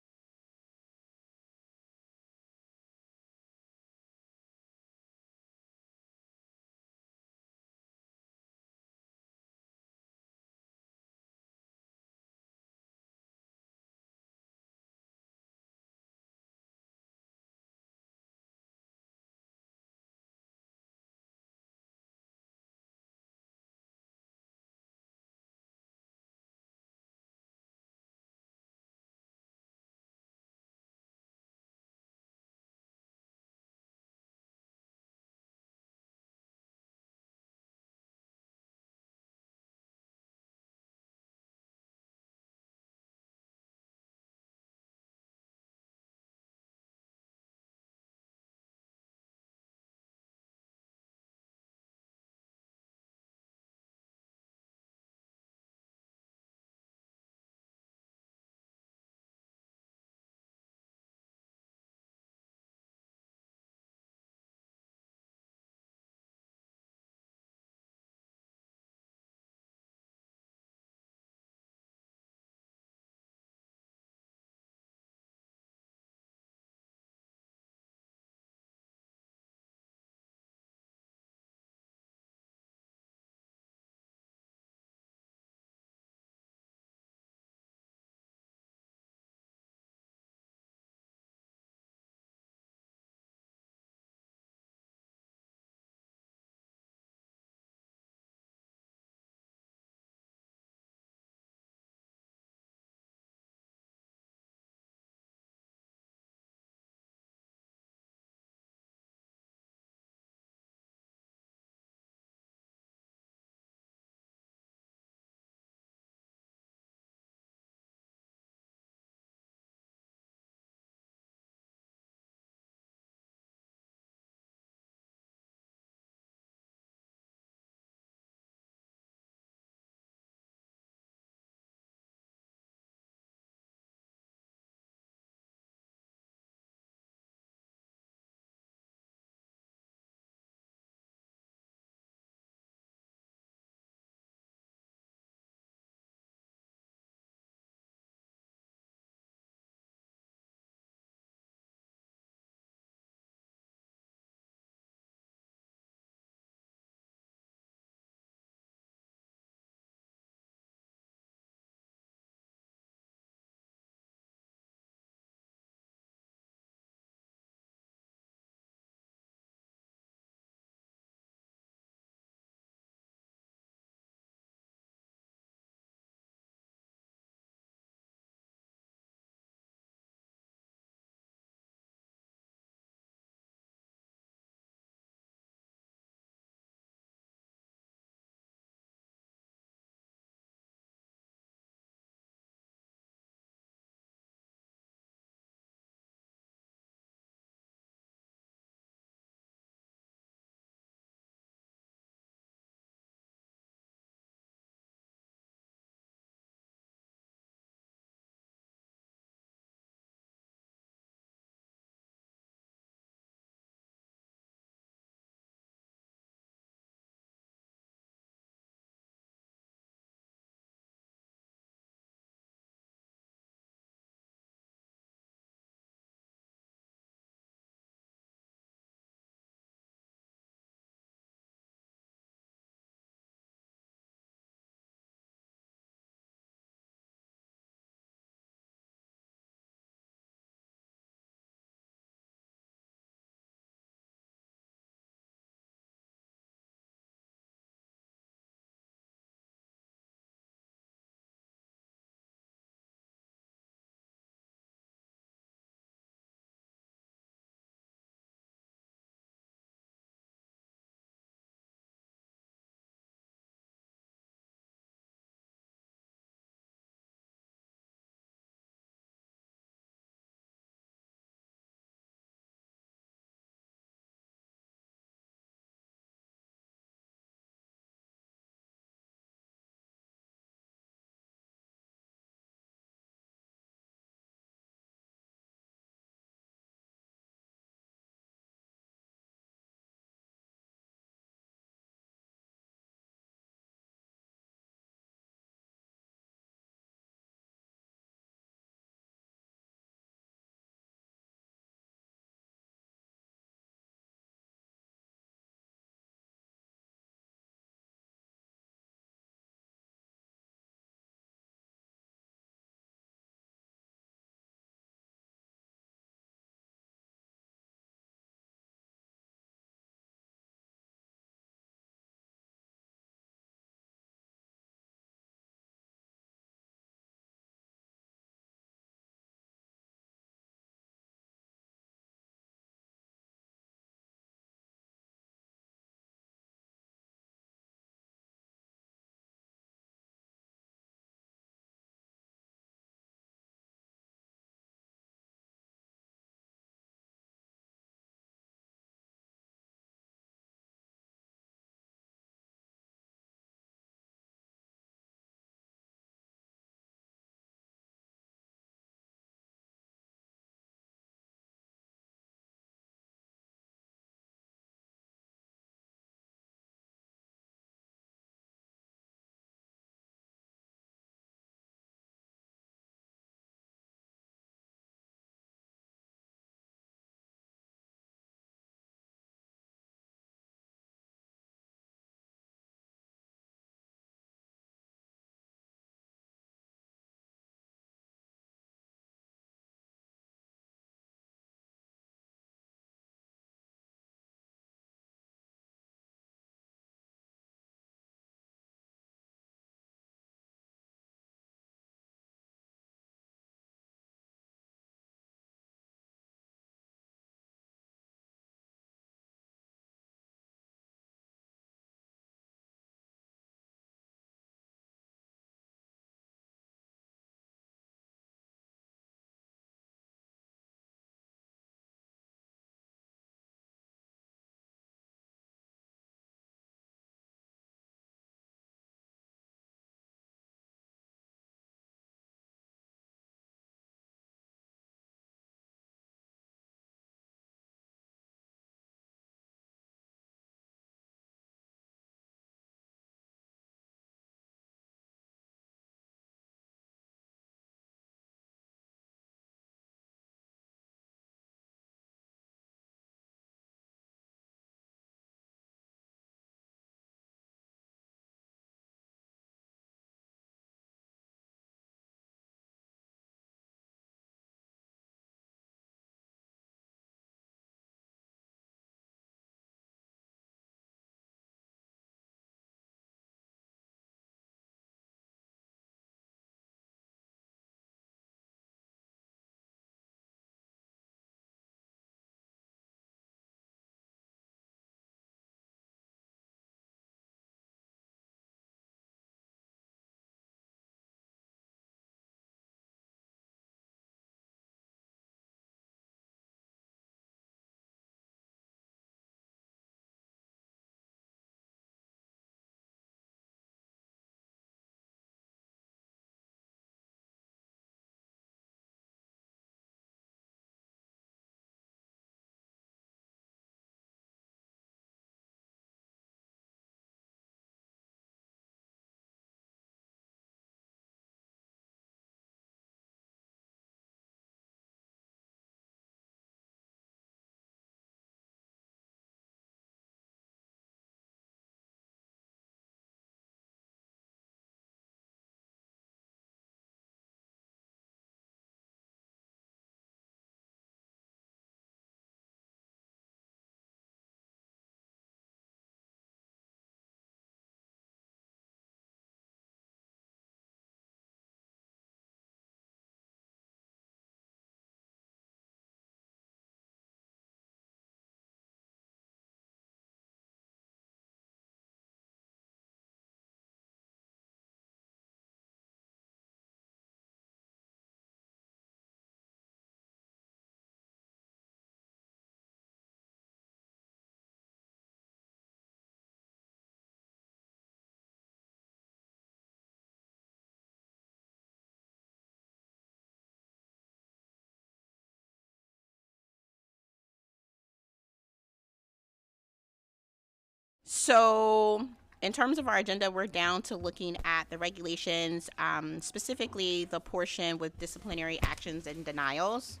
So in terms of our agenda, we're down to looking at the regulations, specifically the portion with disciplinary actions and denials.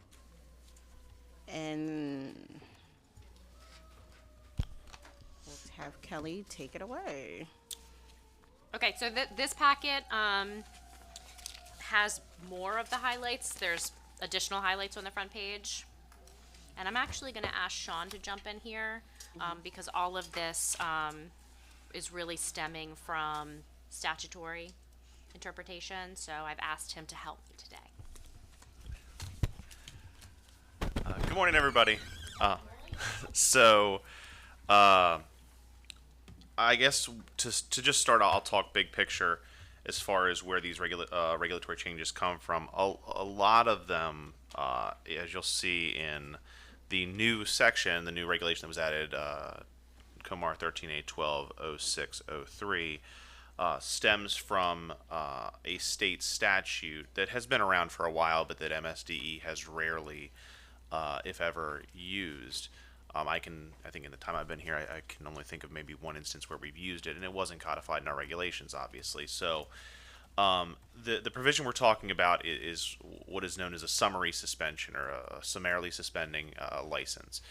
And we'll have Kelly take it away. Okay, so this packet has more of the highlights. There's additional highlights on the front page. And I'm actually going to ask Sean to jump in here because all of this is really stemming from statutory interpretation. So I've asked him to help me today. Good morning, everybody. I guess to just start, I'll talk big picture as far as where these regulatory changes come from. A lot of them, as you'll see in the new section, the new regulation that was added, Comar 13A120603, stems from a state statute that has been around for a while, but that MSDE has rarely, if ever, used. I think in the time I've been here, I can only think of maybe one instance where we've used it, and it wasn't codified in our regulations, obviously. So the provision we're talking about is what is known as a summary suspension, or a summarily suspending license.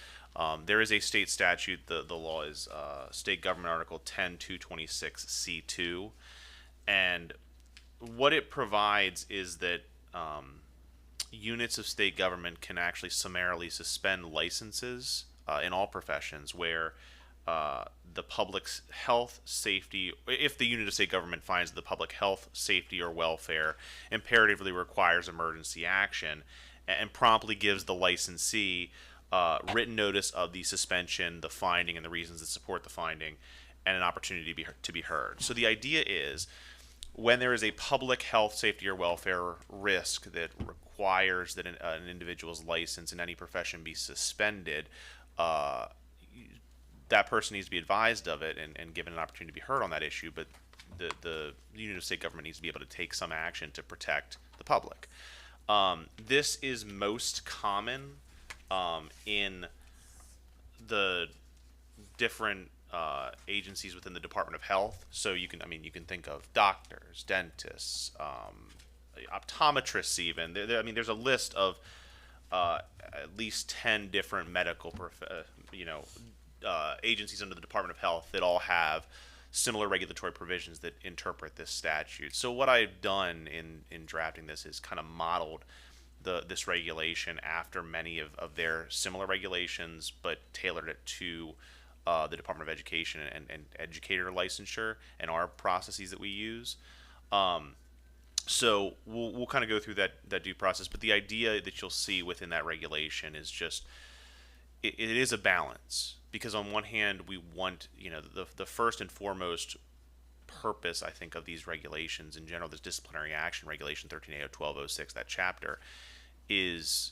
There is a state statute. The law is State Government Article 10226C2, and what it provides is that units of state government can actually summarily suspend licenses in all professions where the public's health, safety, if the unit of state government finds that the public health, safety, or welfare imperatively requires emergency action, and promptly gives the licensee written notice of the suspension, the finding, and the reasons that support the finding, and an opportunity to be heard. So the idea is, when there is a public health, safety, or welfare risk that requires that an individual's license in any profession be suspended, that person needs to be advised of it and given an opportunity to be heard on that issue, but the unit of state government needs to be able to take some action to protect the public. This is most common in the different agencies within the Department of Health. So you can think of doctors, dentists, optometrists, even. There's a list of at least 10 different medical agencies under the Department of Health that all have similar regulatory provisions that interpret this statute. So what I've done in drafting this is kind of modeled this regulation after many of their similar regulations, but tailored it to the Department of Education and educator licensure and our processes that we use. So we'll kind of go through that due process, but the idea that you'll see within that regulation is just it is a balance, because on one hand we want the first and foremost purpose, I think, of these regulations in general, this disciplinary action regulation 13A1206, that chapter, is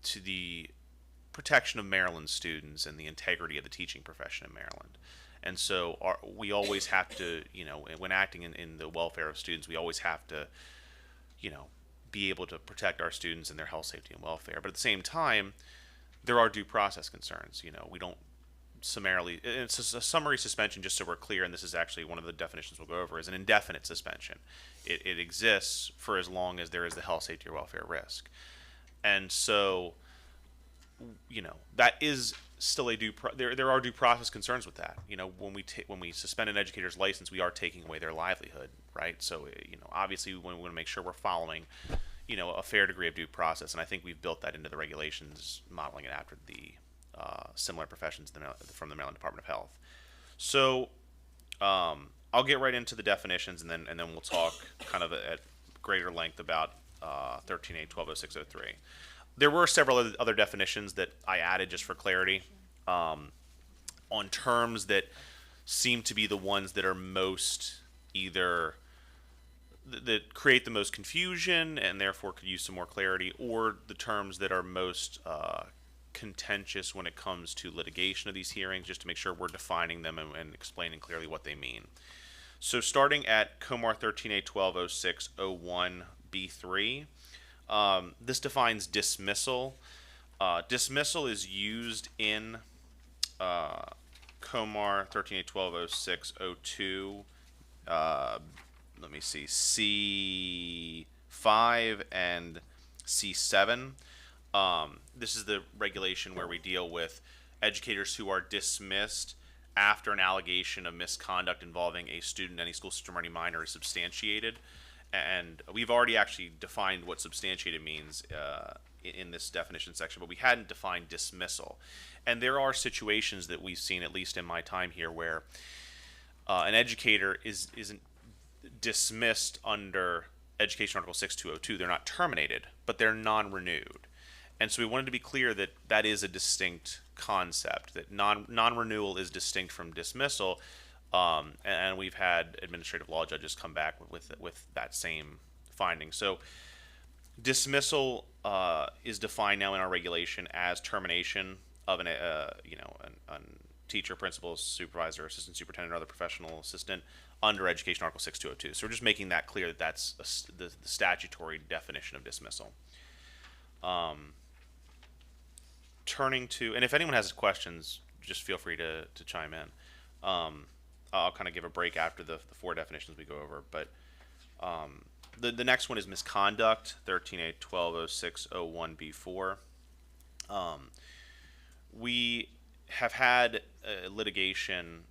to the protection of Maryland students and the integrity of the teaching profession in Maryland. And so we always have to, when acting in the welfare of students, we always have to, be able to protect our students and their health, safety, and welfare. But at the same time, there are due process concerns. We don't summarily, it's a summary suspension, just so we're clear, and this is actually one of the definitions we'll go over, is an indefinite suspension. It exists for as long as there is the health, safety, or welfare risk. And so, that is still a there are due process concerns with that. When we suspend an educator's license, we are taking away their livelihood, right? So, obviously we want to make sure we're following, a fair degree of due process, and I think we've built that into the regulations, modeling it after the similar professions from the Maryland Department of Health. So, I'll get right into the definitions, and then we'll talk kind of at greater length about 13A120603. There were several other definitions that I added just for clarity on terms that seem to be the ones that are most either that create the most confusion and therefore could use some more clarity, or the terms that are most contentious when it comes to litigation of these hearings, just to make sure we're defining them and explaining clearly what they mean. So starting at Comar 13A120601B3, this defines dismissal. Dismissal is used in Comar 13.8.12.06.02. Let me see, C5 and C7. This is the regulation where we deal with educators who are dismissed after an allegation of misconduct involving a student, any school system, or any minor is substantiated. And we've already actually defined what substantiated means in this definition section, but we hadn't defined dismissal. And there are situations that we've seen, at least in my time here, where an educator isn't dismissed under Education Article 6202. They're not terminated, but they're non-renewed. And so we wanted to be clear that that is a distinct concept, that non-renewal is distinct from dismissal, and we've had administrative law judges come back with that same finding. So dismissal is defined now in our regulation as termination of an teacher, principal, supervisor, assistant superintendent, or other professional assistant under Education Article 6202. So we're just making that clear that that's the statutory definition of dismissal. Turning to, and if anyone has questions, just feel free to chime in. I'll kind of give a break after the four definitions we go over, but the next one is misconduct, 13.8.12.06.01B4. We have had litigation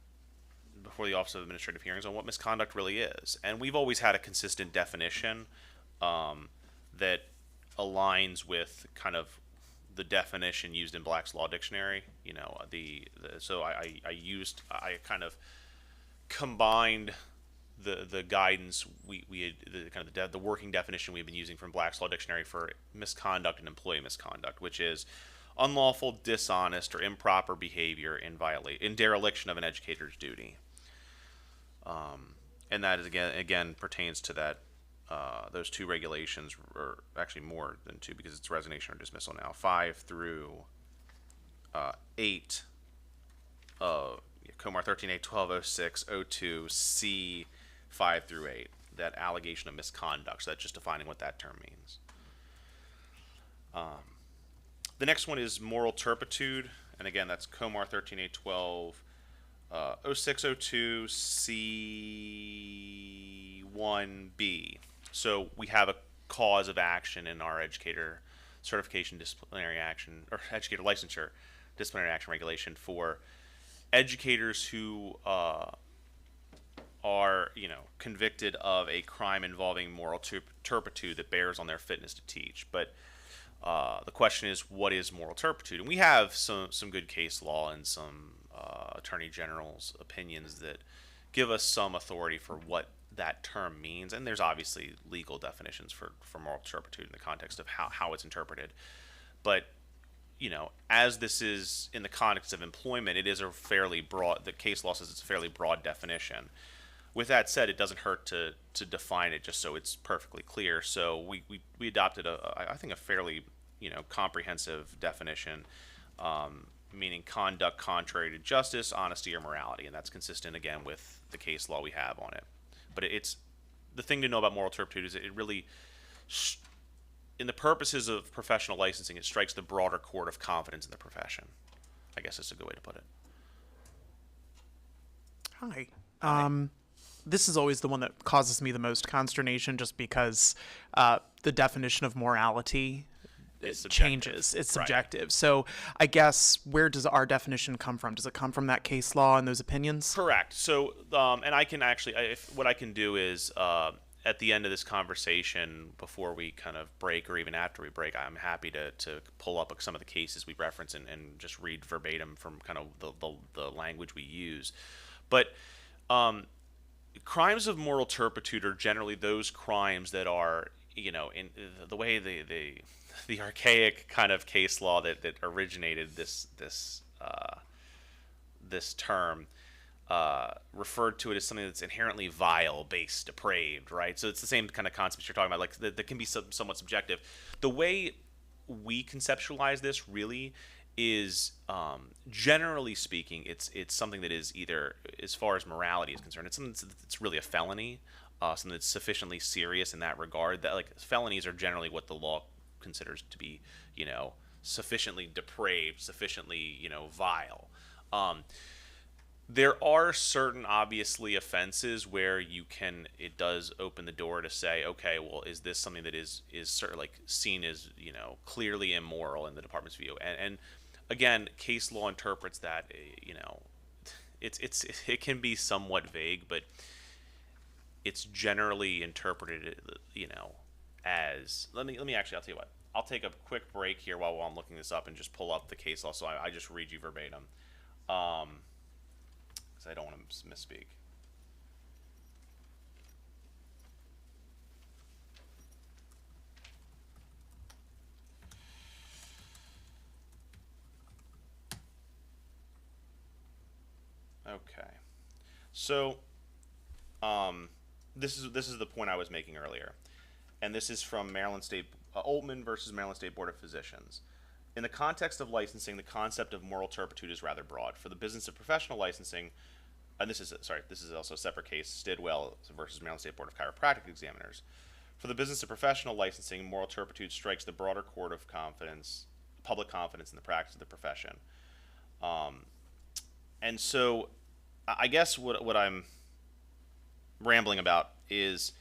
before the Office of Administrative Hearings on what misconduct really is, and we've always had a consistent definition that aligns with kind of the definition used in Black's Law Dictionary. You know, so I kind of combined the guidance we had, the working definition we've been using from Black's Law Dictionary for misconduct and employee misconduct, which is unlawful, dishonest, or improper behavior in dereliction of an educator's duty. And that is again pertains to that those two regulations, or actually more than two because it's resignation or dismissal now. 5 through 8 of Comar 13.8.12.06.02 C 5 through 8. That allegation of misconduct. So that's just defining what that term means. The next one is moral turpitude, and again that's Comar 13.8.12.06.02 C 1B. So we have a cause of action in our educator certification disciplinary action, or educator licensure disciplinary action regulation for educators who are, convicted of a crime involving moral turpitude that bears on their fitness to teach. But the question is, what is moral turpitude? And we have some good case law and some attorney general's opinions that give us some authority for what that term means, and there's obviously legal definitions for moral turpitude in the context of how it's interpreted. But as this is in the context of employment, it is a fairly broad, the case law says it's a fairly broad definition. With that said, it doesn't hurt to define it just so it's perfectly clear. So we adopted I think a fairly comprehensive definition, meaning conduct contrary to justice, honesty, or morality, and that's consistent again with the case law we have on it. But it's the thing to know about moral turpitude is it really, in the purposes of professional licensing, it strikes the broader chord of confidence in the profession. I guess that's a good way to put it. Hi. This is always the one that causes me the most consternation, just because the definition of morality changes. It's subjective. Right. So I guess, where does our definition come from? Does it come from that case law and those opinions? Correct. So, and I can actually, what I can do is, at the end of this conversation, before we kind of break, or even after we break, I'm happy to pull up some of the cases we reference and just read verbatim from kind of the language we use. But crimes of moral turpitude are generally those crimes that are, in the way the archaic kind of case law that originated this term referred to it as something that's inherently vile, base, depraved, right? So it's the same kind of concepts you're talking about, like that can be somewhat subjective. The way we conceptualize this really is, generally speaking, it's something that is either, as far as morality is concerned, it's something that's really a felony, something that's sufficiently serious in that regard. That, like, felonies are generally what the law considers to be, sufficiently depraved, sufficiently, vile. There are certain obviously offenses where it does open the door to say, okay, well, is this something that is sort of like seen as, clearly immoral in the department's view? And again, case law interprets that, it can be somewhat vague, but it's generally interpreted, as, I'll tell you what, I'll take a quick break here while I'm looking this up and just pull up the case law. So I just read you verbatim. Because I don't want to misspeak. Okay. So, this is the point I was making earlier, and this is from Maryland State Altman versus Maryland State Board of Physicians. In the context of licensing, the concept of moral turpitude is rather broad. For the business of professional licensing, and this is also a separate case, Stidwell versus Maryland State Board of Chiropractic Examiners. For the business of professional licensing, moral turpitude strikes the broader court of public confidence in the practice of the profession. And so, I guess what I'm rambling about is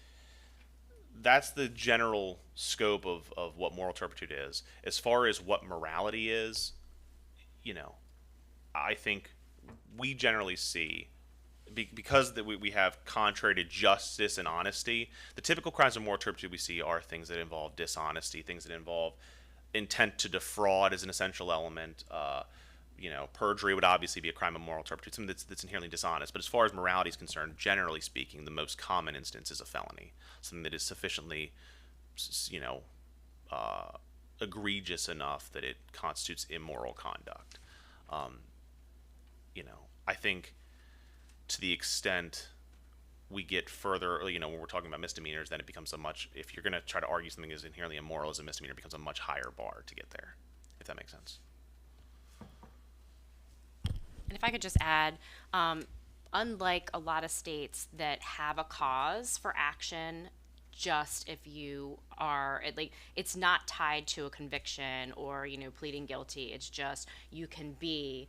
that's the general scope of what moral turpitude is. As far as what morality is, I think we generally see, because we have contrary to justice and honesty, the typical crimes of moral turpitude we see are things that involve dishonesty, things that involve intent to defraud as an essential element. Perjury would obviously be a crime of moral turpitude, something that's inherently dishonest. But as far as morality is concerned, generally speaking, the most common instance is a felony, something that is sufficiently, egregious enough that it constitutes immoral conduct. I think to the extent we get further, when we're talking about misdemeanors, then it becomes if you're going to try to argue something is inherently immoral as a misdemeanor, it becomes a much higher bar to get there, if that makes sense. And if I could just add, unlike a lot of states that have a cause for action, just if you are, it's not tied to a conviction or, pleading guilty. It's just you can be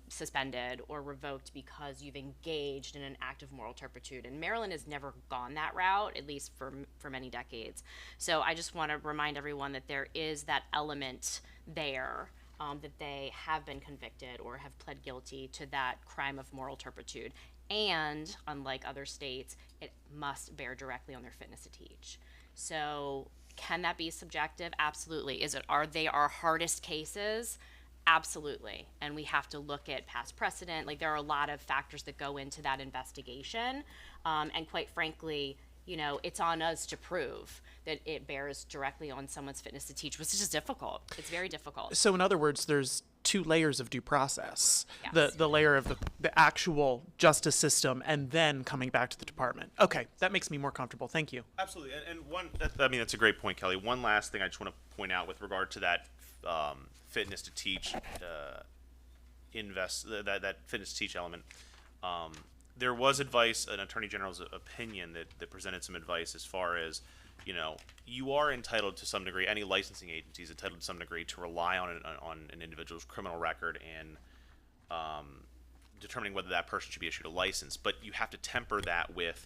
suspended or revoked because you've engaged in an act of moral turpitude. And Maryland has never gone that route, at least for many decades. So I just want to remind everyone that there is that element there. That they have been convicted or have pled guilty to that crime of moral turpitude. And unlike other states, it must bear directly on their fitness to teach. So can that be subjective? Absolutely. Are they our hardest cases? Absolutely. And we have to look at past precedent. There are a lot of factors that go into that investigation. And quite frankly, it's on us to prove that it bears directly on someone's fitness to teach, which is just difficult. It's very difficult. So in other words, there's two layers of due process. Yes. The layer of the actual justice system and then coming back to the department. Okay, that makes me more comfortable. Thank you. Absolutely. And that's a great point, Kelly. One last thing I just want to point out with regard to that fitness to teach that fitness to teach element. There was advice, an attorney general's opinion that presented some advice as far as, you are entitled to some degree, any licensing agency is entitled to some degree to rely on an individual's criminal record and determining whether that person should be issued a license. But you have to temper that with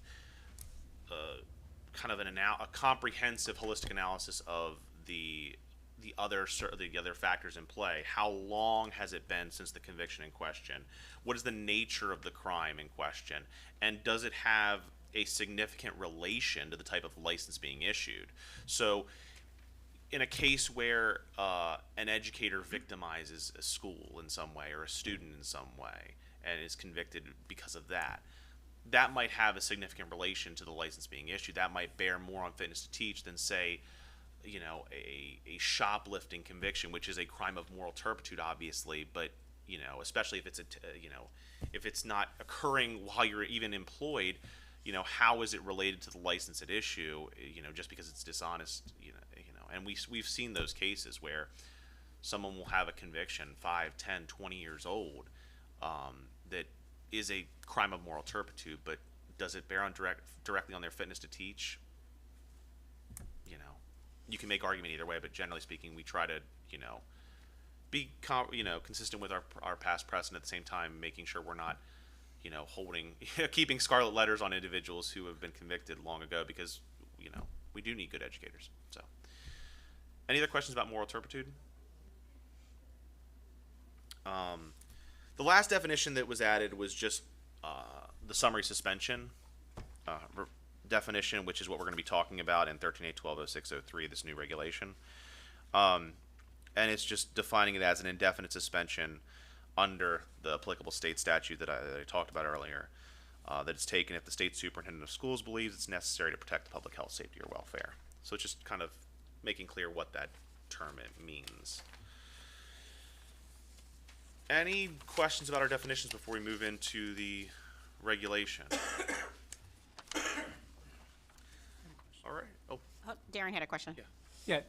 kind of a comprehensive, holistic analysis of the other factors in play. How long has it been since the conviction in question? What is the nature of the crime in question? And does it have a significant relation to the type of license being issued? So in a case where an educator victimizes a school in some way or a student in some way and is convicted because of that, that might have a significant relation to the license being issued. That might bear more on fitness to teach than, say, a shoplifting conviction, which is a crime of moral turpitude, obviously, but especially if it's if it's not occurring while you're even employed, how is it related to the license at issue? Just because it's dishonest, and we've seen those cases where someone will have a conviction 5, 10, 20 years old that is a crime of moral turpitude, but does it bear on directly on their fitness to teach? You can make argument either way, but generally speaking, we try to, be consistent with our past precedent, at the same time making sure we're not holding, keeping scarlet letters on individuals who have been convicted long ago, because, we do need good educators. So, any other questions about moral turpitude? The last definition that was added was just the summary suspension definition, which is what we're going to be talking about in 13.8.12.06.03, this new regulation. And it's just defining it as an indefinite suspension under the applicable state statute that I talked about earlier, that is taken if the state superintendent of schools believes it's necessary to protect the public health, safety, or welfare. So it's just kind of making clear what that term means. Any questions about our definitions before we move into the regulation? All right. Oh, Darren had a question. Yeah,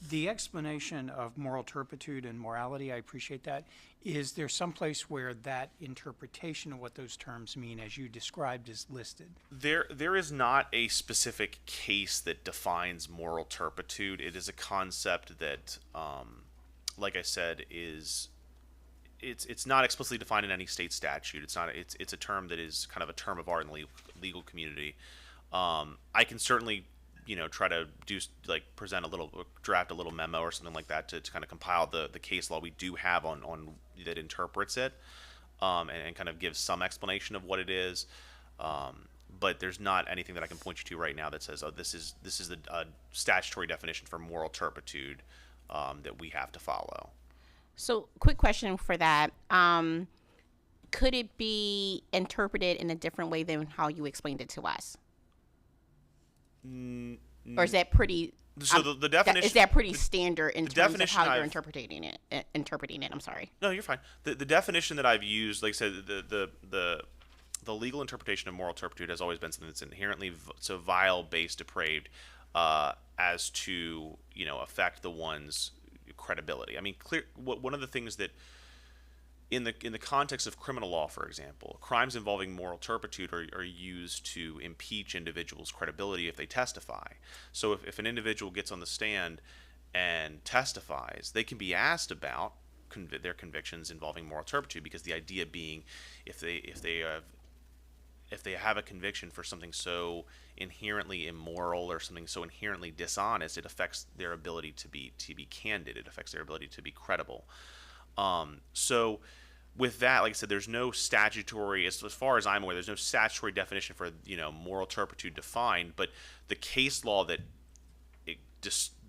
the explanation of moral turpitude and morality, I appreciate that. Is there some place where that interpretation of what those terms mean, as you described, is listed? There is not a specific case that defines moral turpitude. It is a concept that, like I said, it's not explicitly defined in any state statute. It's a term that is kind of a term of art in the legal community. I can certainly try to draft a little memo or something like that to kind of compile the case law we do have on that interprets it, and kind of gives some explanation of what it is. But there's not anything that I can point you to right now that says, oh, this is a statutory definition for moral turpitude that we have to follow. So, quick question for that. Could it be interpreted in a different way than how you explained it to us? Or is that pretty? So the definition is that pretty standard in terms of how you're I've- interpreting it? I'm sorry. No, you're fine. The definition that I've used, like I said, the legal interpretation of moral turpitude has always been something that's inherently so vile, base, depraved, as to affect the one's credibility. I mean, one of the things that in the context of criminal law, for example, crimes involving moral turpitude are used to impeach individuals' credibility if they testify. So if an individual gets on the stand and testifies, they can be asked about their convictions involving moral turpitude, because the idea being, if they have a conviction for something so inherently immoral or something so inherently dishonest, it affects their ability to be candid. It affects their ability to be credible. So with that, like I said, there's no statutory, as far as I'm aware, there's no statutory definition for moral turpitude defined, but the case law that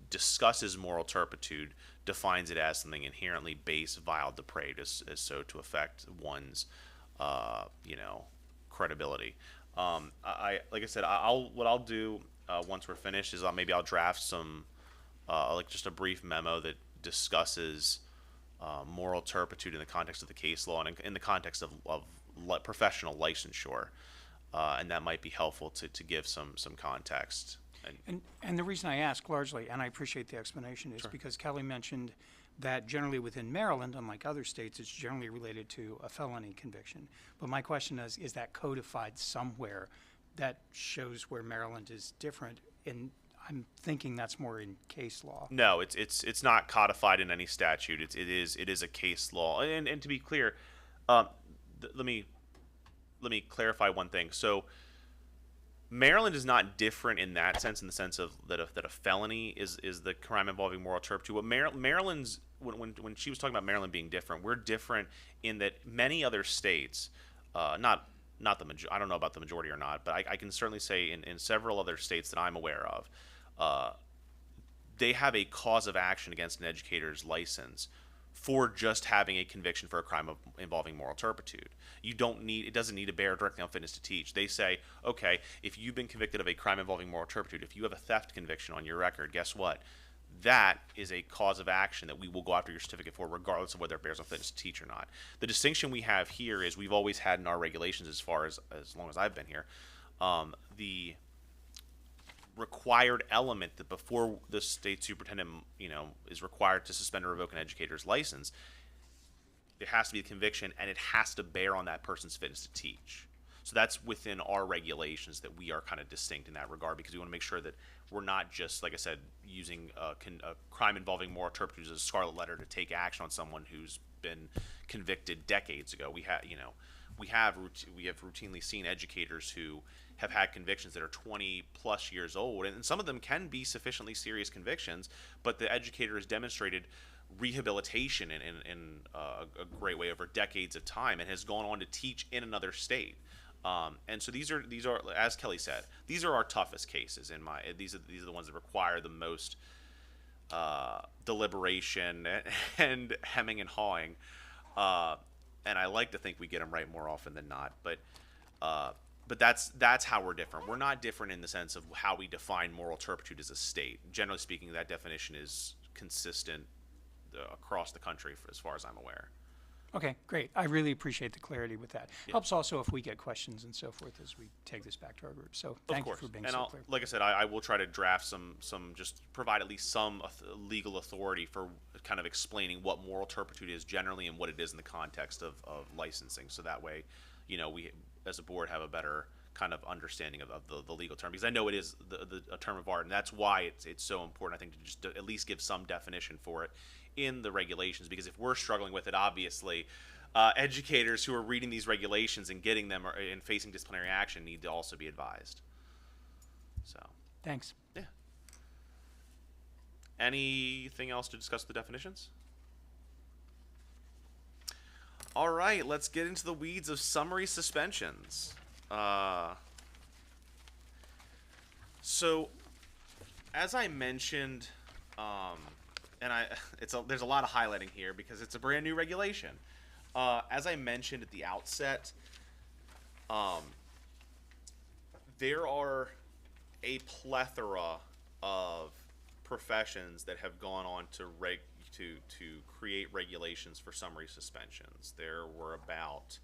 discusses moral turpitude defines it as something inherently base, vile, depraved, as so to affect one's credibility. Like I said, what I'll do once we're finished is maybe I'll draft some just a brief memo that discusses moral turpitude in the context of the case law and in the context of professional licensure, and that might be helpful to give some context. And the reason I ask largely, and I appreciate the explanation, is because Kelly mentioned that generally within Maryland, unlike other states, it's generally related to a felony conviction. But my question is that codified somewhere that shows where Maryland is different? And I'm thinking that's more in case law. No, it's not codified in any statute. It is a case law. And to be clear, let me clarify one thing. So Maryland is not different in that sense, in the sense of that a felony is the crime involving moral turpitude. What Maryland's when she was talking about Maryland being different, we're different in that many other states, not the I don't know about the majority or not, but I can certainly say in several other states that I'm aware of, they have a cause of action against an educator's license for just having a conviction for a crime involving moral turpitude. It doesn't need to bear directly on fitness to teach. They say, okay, if you've been convicted of a crime involving moral turpitude, if you have a theft conviction on your record, guess what? That is a cause of action that we will go after your certificate for, regardless of whether it bears on fitness to teach or not. The distinction we have here is we've always had in our regulations, as long as I've been here, the required element that before the state superintendent, is required to suspend or revoke an educator's license, there has to be a conviction, and it has to bear on that person's fitness to teach. So that's within our regulations that we are kind of distinct in that regard, because we want to make sure that we're not just, like I said, using a crime involving moral turpitude as a scarlet letter to take action on someone who's been convicted decades ago. We have routinely seen educators who have had convictions that are 20 plus years old, and some of them can be sufficiently serious convictions, but the educator has demonstrated rehabilitation in a great way over decades of time and has gone on to teach in another state. And so these are, as Kelly said, these are our toughest cases. These are the ones that require the most deliberation and hemming and hawing. And I like to think we get them right more often than not. But that's how we're different. We're not different in the sense of how we define moral turpitude as a state. Generally speaking, that definition is consistent across the country, as far as I'm aware. Okay, great. I really appreciate the clarity with that. Helps also if we get questions and so forth as we take this back to our group. So thank you for being so clear. Like I said, I will try to draft some just provide at least some legal authority for kind of explaining what moral turpitude is generally and what it is in the context of licensing. So that way, we as a board have a better kind of understanding of the legal term, because I know it is a term of art, and that's why it's so important, I think, to just at least give some definition for it in the regulations, because if we're struggling with it, obviously, educators who are reading these regulations and getting them and facing disciplinary action need to also be advised. So. Thanks. Yeah. Anything else to discuss the definitions? All right, let's get into the weeds of summary suspensions. So, as I mentioned, there's a lot of highlighting here because it's a brand new regulation. As I mentioned at the outset, there are a plethora of professions that have gone on to create regulations for summary suspensions. There were about,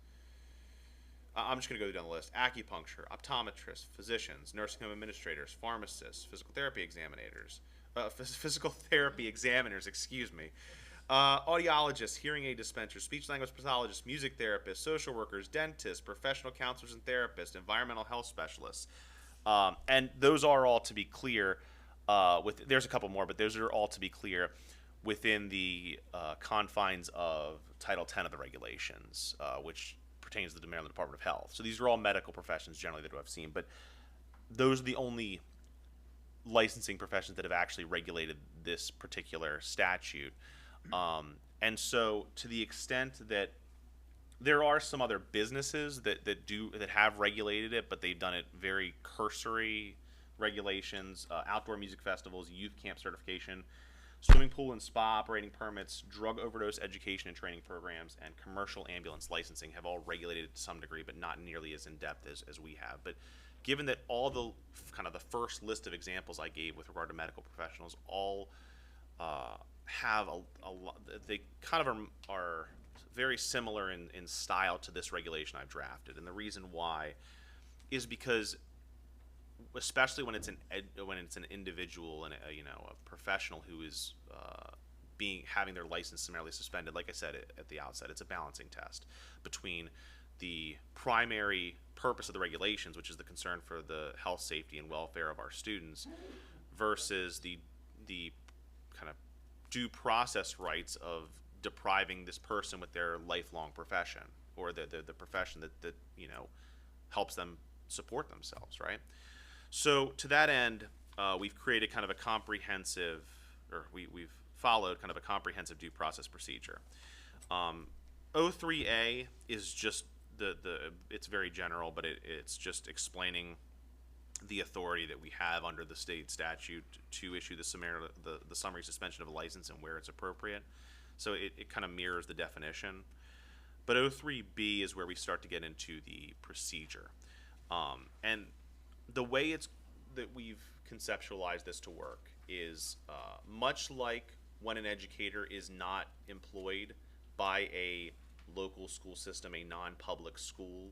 I'm just going to go down the list: acupuncture, optometrists, physicians, nursing home administrators, pharmacists, physical therapy examiners, audiologists, hearing aid dispensers, speech language pathologists, music therapists, social workers, dentists, professional counselors and therapists, environmental health specialists, and those are all to be clear. There's a couple more, but those are all to be clear within the confines of Title 10 of the regulations, which pertains to the Maryland Department of Health. So these are all medical professions generally that I've seen, but those are the only licensing professions that have actually regulated this particular statute. And so to the extent that there are some other businesses that have regulated it, but they've done it very cursory regulations, outdoor music festivals, youth camp certification, swimming pool and spa operating permits, drug overdose education and training programs, and commercial ambulance licensing have all regulated it to some degree, but not nearly as in-depth as we have. But given that all the kind of the first list of examples I gave with regard to medical professionals all have a lot, they kind of are very similar in style to this regulation I've drafted. And the reason why is because, especially when it's an individual and a professional who is having their license summarily suspended, like I said at the outset, it's a balancing test between the primary purpose of the regulations, which is the concern for the health, safety, and welfare of our students, versus the kind of due process rights of depriving this person with their lifelong profession, or the profession that helps them support themselves, right? So to that end, we've created kind of a comprehensive, or we've followed kind of a comprehensive due process procedure. 03A is just it's very general, but it's just explaining the authority that we have under the state statute to issue the summary suspension of a license and where it's appropriate. So it kind of mirrors the definition. But 03B is where we start to get into the procedure. And the way that we've conceptualized this to work is much like when an educator is not employed by a local school system, a non-public school.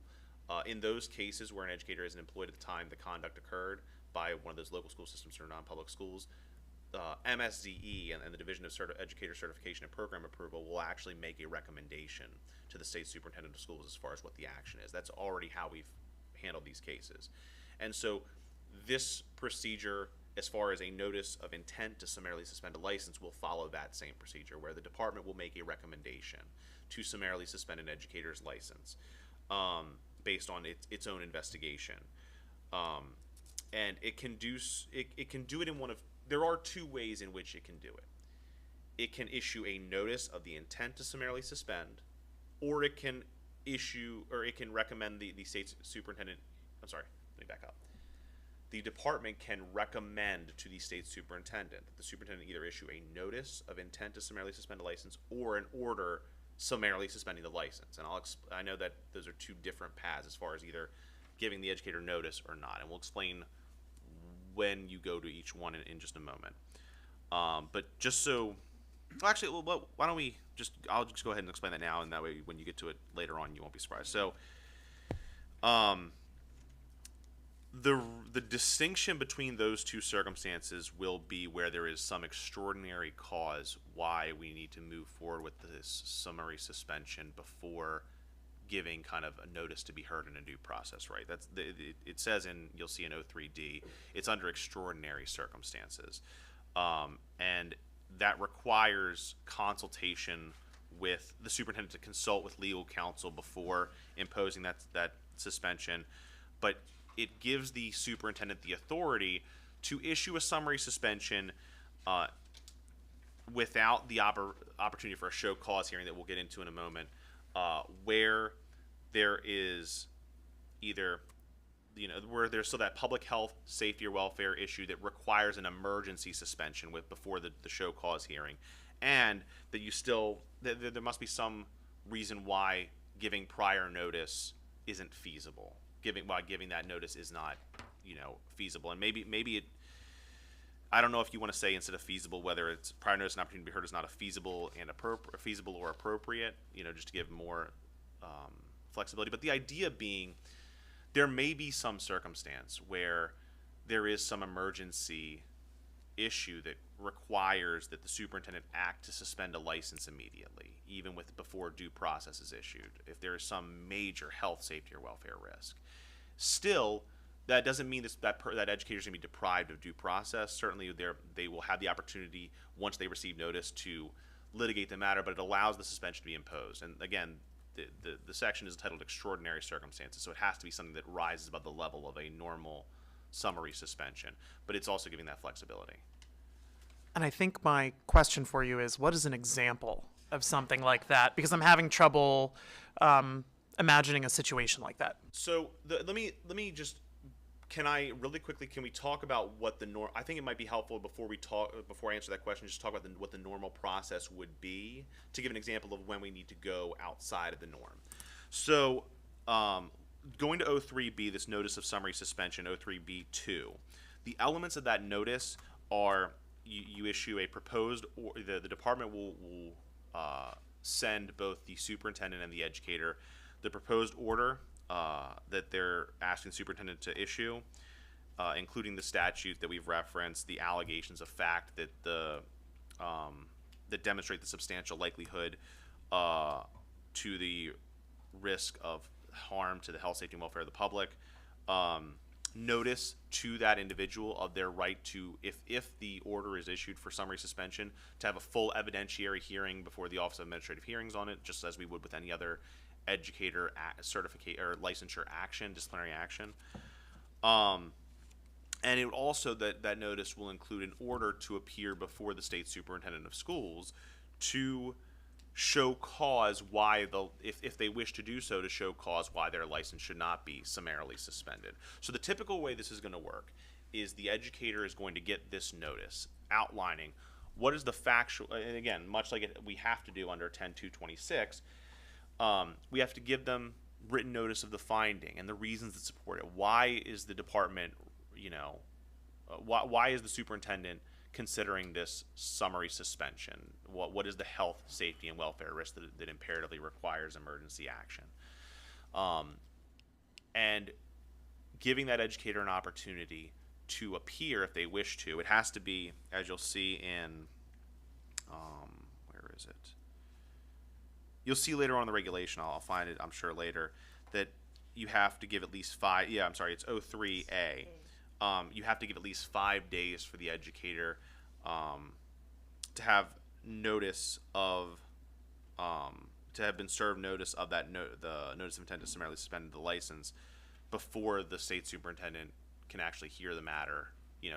In those cases where an educator isn't employed at the time the conduct occurred by one of those local school systems or non-public schools, MSDE and the Division of Educator Certification and Program Approval will actually make a recommendation to the state superintendent of schools as far as what the action is. That's already how we've handled these cases. And so this procedure as far as a notice of intent to summarily suspend a license, will follow that same procedure, where the department will make a recommendation to summarily suspend an educator's license based on its own investigation. And it can do it in one of, there are two ways in which it can do it. It can issue a notice of the intent to summarily suspend, or it can recommend the state superintendent, I'm sorry, let me back up. The department can recommend to the state superintendent that the superintendent either issue a notice of intent to summarily suspend a license or an order summarily suspending the license. And I know that those are two different paths as far as either giving the educator notice or not. And we'll explain when you go to each one in just a moment. But just so, well, actually, well, why don't we I'll just go ahead and explain that now, and that way when you get to it later on, you won't be surprised. So, the distinction between those two circumstances will be where there is some extraordinary cause why we need to move forward with this summary suspension before giving kind of a notice to be heard in a due process, right? It says you'll see in 03D, it's under extraordinary circumstances, and that requires consultation with the superintendent to consult with legal counsel before imposing that suspension, but it gives the superintendent the authority to issue a summary suspension without the opportunity for a show cause hearing that we'll get into in a moment, where there is either, where there's still that public health, safety, or welfare issue that requires an emergency suspension before the show cause hearing, and that there must be some reason why giving prior notice isn't feasible. Giving that notice is not, feasible, and maybe it. I don't know if you want to say instead of feasible whether it's prior notice and opportunity to be heard is not a feasible or appropriate. Just to give more flexibility. But the idea being, there may be some circumstance where there is some emergency issue that requires that the superintendent act to suspend a license immediately, even before due process is issued, if there is some major health, safety, or welfare risk. Still, that doesn't mean that educators are going to be deprived of due process. Certainly, they will have the opportunity, once they receive notice, to litigate the matter, but it allows the suspension to be imposed. And again, the section is entitled Extraordinary Circumstances, so it has to be something that rises above the level of a normal summary suspension, but it's also giving that flexibility. And I think my question for you is, what is an example of something like that? Because I'm having trouble imagining a situation like that. So let me just, can we talk about what I think it might be helpful before I answer that question, just talk about what the normal process would be, to give an example of when we need to go outside of the norm. So going to 03B, this notice of summary suspension, 03B2, the elements of that notice are, you issue a proposed, or the department will send both the superintendent and the educator the proposed order that they're asking the superintendent to issue, including the statute that we've referenced, the allegations of fact that that demonstrate the substantial likelihood to the risk of harm to the health, safety, and welfare of the public. Notice to that individual of their right to, if the order is issued for summary suspension, to have a full evidentiary hearing before the Office of Administrative Hearings on it, just as we would with any other educator certificate or licensure action, disciplinary action. And it also, that notice will include an order to appear before the state superintendent of schools to show cause why if they wish to do so, to show cause why their license should not be summarily suspended. So the typical way this is going to work is the educator is going to get this notice outlining what is the factual, and again, much like we have to do under 10.2.26, we have to give them written notice of the finding and the reasons that support it. Why is the department, why is the superintendent considering this summary suspension? What is the health, safety, and welfare risk that imperatively requires emergency action? And giving that educator an opportunity to appear if they wish to. It has to be, as you'll see in, where is it? You'll see later on in the regulation, I'll find it, I'm sure later, that you have to give at least 5, it's 03A. you have to give at least 5 days for the educator to have notice of to have been served notice of that the notice of intent to summarily suspend the license before the state superintendent can actually hear the matter.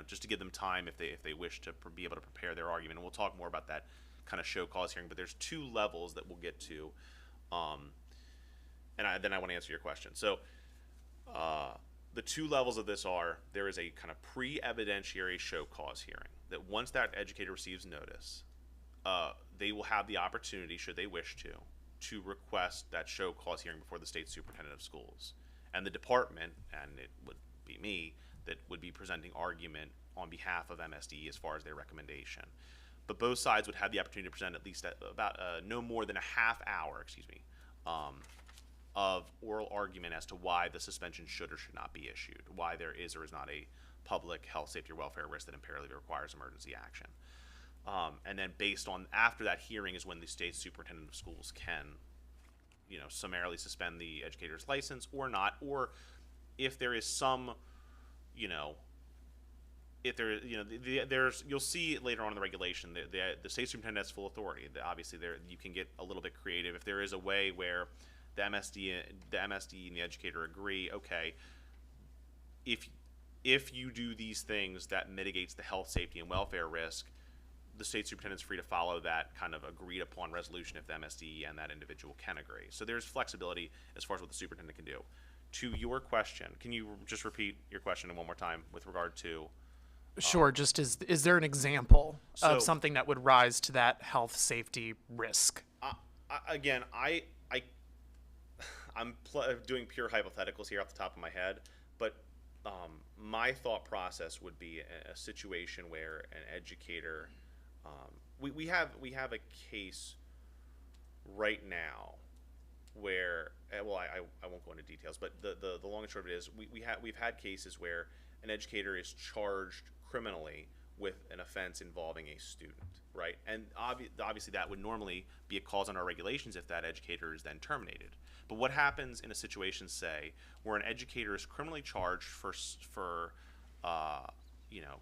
Just to give them time if they wish to be able to prepare their argument. And we'll talk more about that kind of show cause hearing. But there's 2 levels that we'll get to, then I want to answer your question. So the 2 levels of this are, there is a kind of pre-evidentiary show cause hearing that once that educator receives notice, they will have the opportunity, should they wish to request that show cause hearing before the state superintendent of schools. And the department, and it would be me, that would be presenting argument on behalf of MSDE as far as their recommendation. But both sides would have the opportunity to present at least about no more than a half hour, of oral argument as to why the suspension should or should not be issued, why there is or is not a public health, safety, or welfare risk that imperatively requires emergency action. And then based on, after that hearing is when the state superintendent of schools can, summarily suspend the educator's license or not, or if there is some, if there, there's, you'll see later on in the regulation, the state superintendent has full authority. Obviously, you can get a little bit creative. If there is a way where the MSD and the educator agree, okay, if you do these things that mitigates the health, safety, and welfare risk, the state superintendent is free to follow that kind of agreed upon resolution if the MSD and that individual can agree. So there's flexibility as far as what the superintendent can do. To your question, can you just repeat your question one more time with regard to? Sure. Just is there an example So- of something that would rise to that health safety risk? Again, I'm doing pure hypotheticals here off the top of my head, but my thought process would be a situation where an educator, we have a case right now where, well, I won't go into details, but the long and short of it is we've had cases where an educator is charged criminally with an offense involving a student, right? And obviously that would normally be a cause on our regulations if that educator is then terminated. But what happens in a situation, say, where an educator is criminally charged for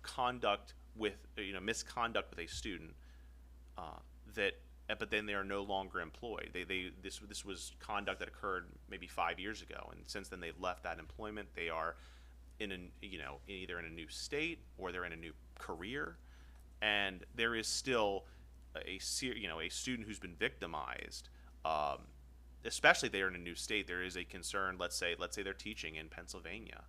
conduct with, misconduct with a student, but then they are no longer employed. This was conduct that occurred maybe 5 years ago, and since then they've left that employment. They are either in a new state or they're in a new career, and there is still a student who's been victimized. Especially if they're in a new state, there is a concern. Let's say they're teaching in Pennsylvania,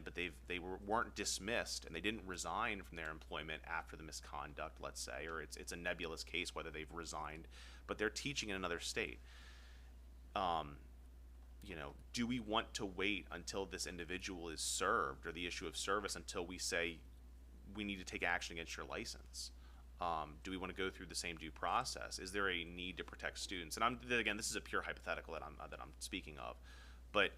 but they weren't dismissed and they didn't resign from their employment after the misconduct. Let's say, or it's a nebulous case whether they've resigned, but they're teaching in another state. Do we want to wait until this individual is served, or the issue of service, until we say we need to take action against your license? Do we want to go through the same due process? Is there a need to protect students? And again, this is a pure hypothetical that I'm speaking of, but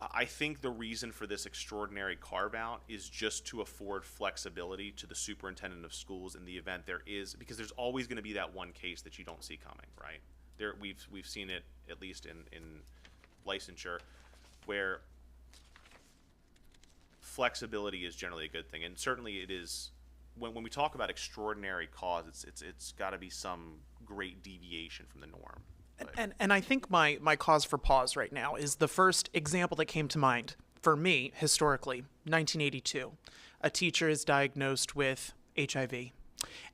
I think the reason for this extraordinary carve out is just to afford flexibility to the superintendent of schools in the event there is, because there's always going to be that one case that you don't see coming, right? We've seen it at least in licensure, where flexibility is generally a good thing, and certainly it is. When we talk about extraordinary cause, it's got to be some great deviation from the norm. And I think my cause for pause right now is the first example that came to mind for me historically, 1982. A teacher is diagnosed with HIV,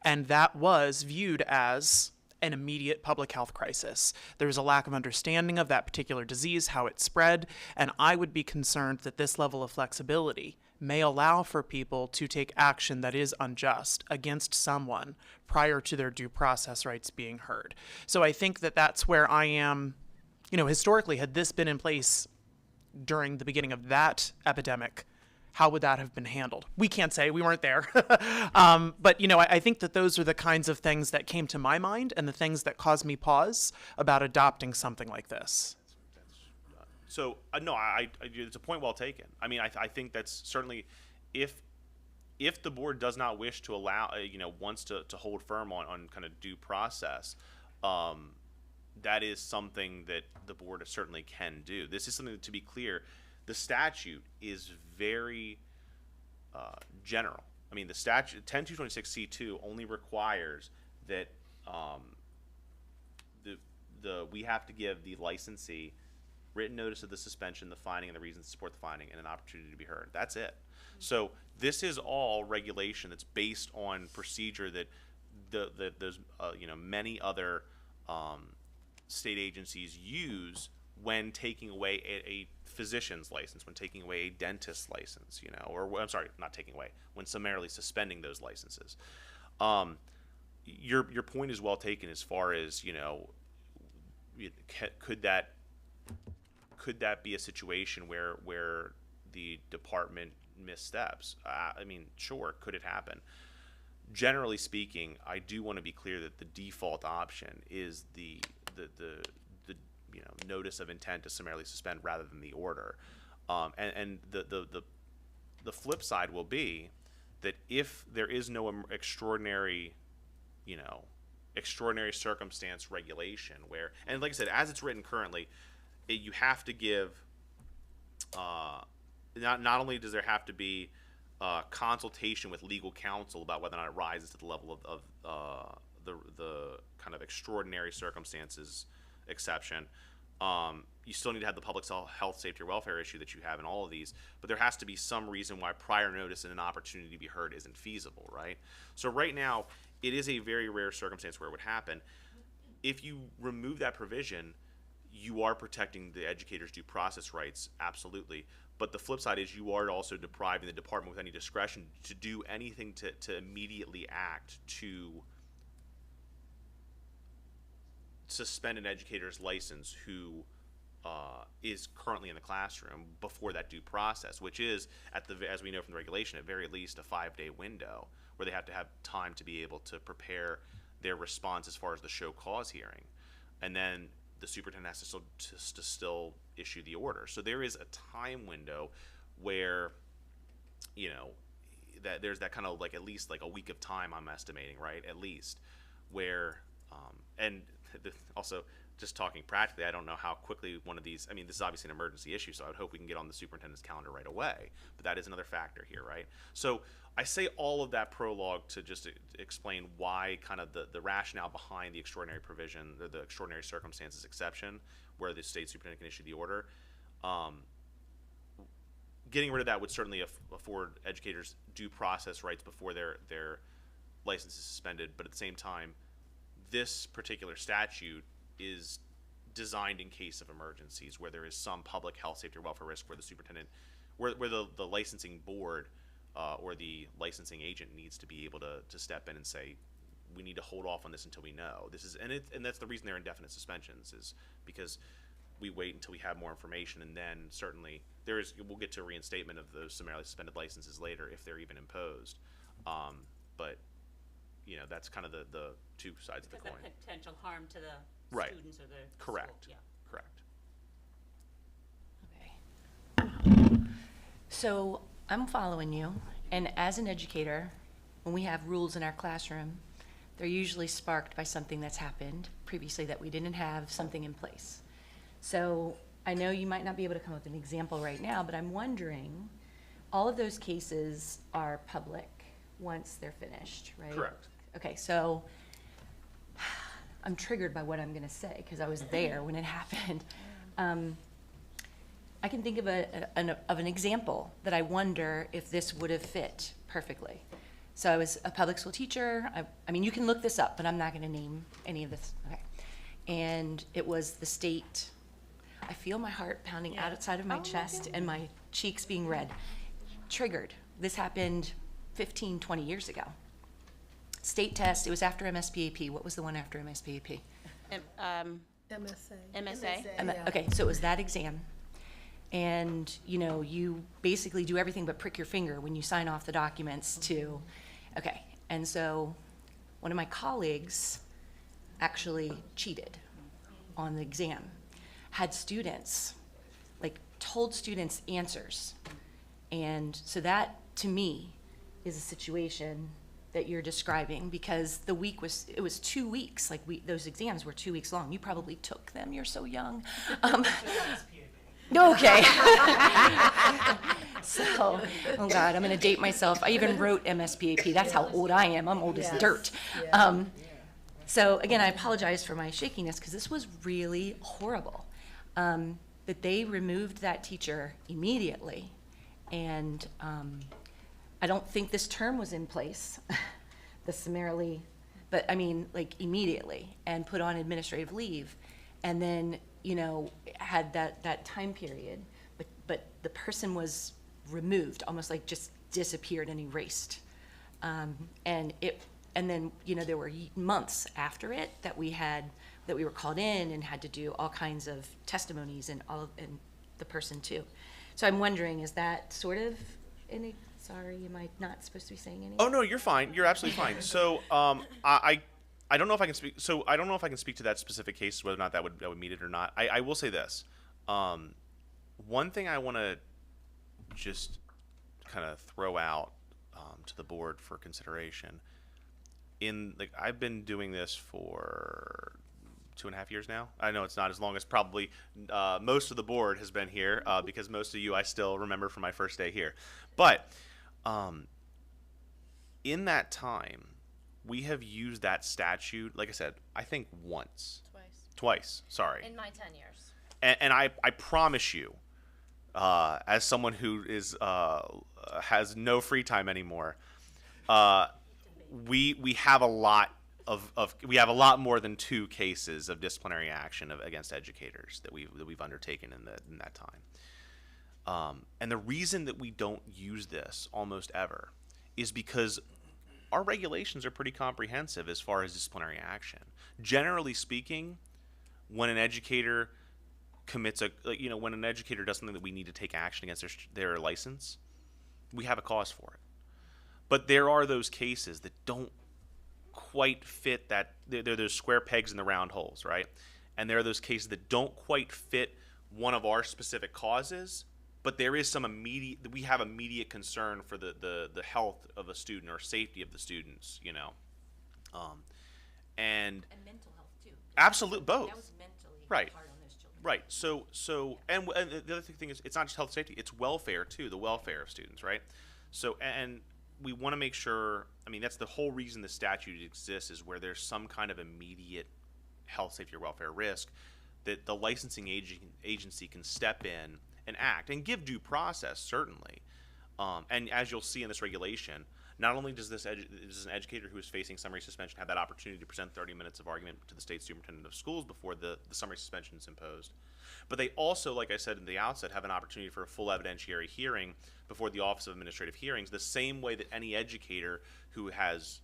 and that was viewed as an immediate public health crisis. There's a lack of understanding of that particular disease, how it spread, and I would be concerned that this level of flexibility may allow for people to take action that is unjust against someone prior to their due process rights being heard. So I think that that's where I am, historically, had this been in place during the beginning of that epidemic, how would that have been handled? We can't say, we weren't there. But, I think that those are the kinds of things that came to my mind and the things that caused me pause about adopting something like this. So no, it's a point well taken. I mean, I think that's certainly, if the board does not wish to allow, wants to hold firm on kind of due process, that is something that the board certainly can do. This is something that, to be clear, the statute is very general. I mean, the statute 10226C2 only requires that we have to give the licensee written notice of the suspension, the finding, and the reasons to support the finding, and an opportunity to be heard. That's it. So this is all regulation that's based on procedure that there's many other state agencies use when taking away a physician's license, when taking away a dentist's license, or I'm sorry, not taking away, when summarily suspending those licenses. Your point is well taken as far as, could that be a situation where the department missteps? I mean, sure, could it happen? Generally speaking, I do want to be clear that the default option is the notice of intent to summarily suspend rather than the order. And the flip side will be that if there is no extraordinary circumstance regulation where, and like I said, as it's written currently, you have to give, not only does there have to be consultation with legal counsel about whether or not it rises to the level of the kind of extraordinary circumstances exception. You still need to have the public health, safety, or welfare issue that you have in all of these, but there has to be some reason why prior notice and an opportunity to be heard isn't feasible, right? So right now, it is a very rare circumstance where it would happen. If you remove that provision, you are protecting the educator's due process rights, absolutely. But the flip side is you are also depriving the department with any discretion to do anything to immediately act to suspend an educator's license who is currently in the classroom before that due process, which is, as we know from the regulation, at very least a 5-day window where they have to have time to be able to prepare their response as far as the show cause hearing. And then the superintendent has to still issue the order. So there is a time window where, that there's that kind of at least a week of time, I'm estimating, right? At least, where, also just talking practically, I don't know how quickly one of these, this is obviously an emergency issue, so I would hope we can get on the superintendent's calendar right away, but that is another factor here, right? So I say all of that prologue to just explain why kind of the rationale behind the extraordinary provision, the extraordinary circumstances exception, where the state superintendent can issue the order. Getting rid of that would certainly afford educators due process rights before their license is suspended, but at the same time, this particular statute is designed in case of emergencies where there is some public health, safety, or welfare risk where the superintendent, where the licensing board or the licensing agent needs to be able to step in and say, we need to hold off on this until we know. And that's the reason they're indefinite suspensions, is because we wait until we have more information, and then certainly we'll get to a reinstatement of those summarily suspended licenses later if they're even imposed. But that's kind of the two sides of the coin. Because potential harm to the right. students or the Correct. school. Yeah. Correct. Okay. So I'm following you, and as an educator, when we have rules in our classroom, they're usually sparked by something that's happened previously that we didn't have something in place. So I know you might not be able to come up with an example right now, but I'm wondering, all of those cases are public once they're finished, right? Correct. Okay, so I'm triggered by what I'm going to say because I was there when it happened. I can think of an example that I wonder if this would have fit perfectly. So I was a public school teacher. I mean, you can look this up, but I'm not going to name any of this. Okay. And it was the state. I feel my heart pounding outside of my chest and my cheeks being red. Triggered. This happened 15, 20 years ago. State test. It was after MSPAP. What was the one after MSPAP? MSA. Okay, so it was that exam. And, you basically do everything but prick your finger when you sign off the documents to, okay. And so one of my colleagues actually cheated on the exam, had students, told students answers. And so that, to me, is a situation that you're describing, because it was 2 weeks, those exams were 2 weeks long. You probably took them, you're so young. No, okay. So So, oh God, I'm going to date myself. I even wrote MSPAP. That's how old I am. I'm old as dirt. So again, I apologize for my shakiness because this was really horrible. That they removed that teacher immediately. And I don't think this term was in place, the summarily, but I mean, like immediately, and put on administrative leave. And then, you know, had that time period, but the person was removed, almost like just disappeared and erased. And then, you know, there were months after it that we were called in and had to do all kinds of testimonies and the person too. So I'm wondering, is that sort of sorry, am I not supposed to be saying anything? Oh no, you're fine. You're absolutely fine. So I don't know if I can speak. So I don't know if I can speak to that specific case, whether or not that would meet it or not. I will say this. One thing I want to just kind of throw out to the board for consideration. I've been doing this for 2.5 years now. I know it's not as long as probably most of the board has been here because most of you I still remember from my first day here. But in that time, we have used that statute, like I said, I think once. Twice, sorry. In my 10 years. And I promise you, as someone who has no free time anymore, we have a lot we have a lot more than 2 cases of disciplinary action against educators that we've undertaken in that time. And the reason that we don't use this almost ever is because our regulations are pretty comprehensive as far as disciplinary action. Generally speaking, when an educator when an educator does something that we need to take action against their license, we have a cause for it. But there are those cases that don't quite fit that. They're those square pegs in the round holes, right? And there are those cases that don't quite fit one of our specific causes, but there is we have immediate concern for the health of a student or safety of the students, you know. And mental health too. Absolutely, both. That was mentally right. hard on those children. Right. So and the other thing is, it's not just health and safety; it's welfare too. The welfare of students, right? So and we want to make sure. I mean, that's the whole reason the statute exists, is where there's some kind of immediate health, safety, or welfare risk, that the licensing agency can step in and act and give due process, certainly. And as you'll see in this regulation, not only does does an educator who is facing summary suspension have that opportunity to present 30 minutes of argument to the state superintendent of schools before the summary suspension is imposed, but they also, like I said in the outset, have an opportunity for a full evidentiary hearing before the Office of Administrative Hearings, the same way that any educator who is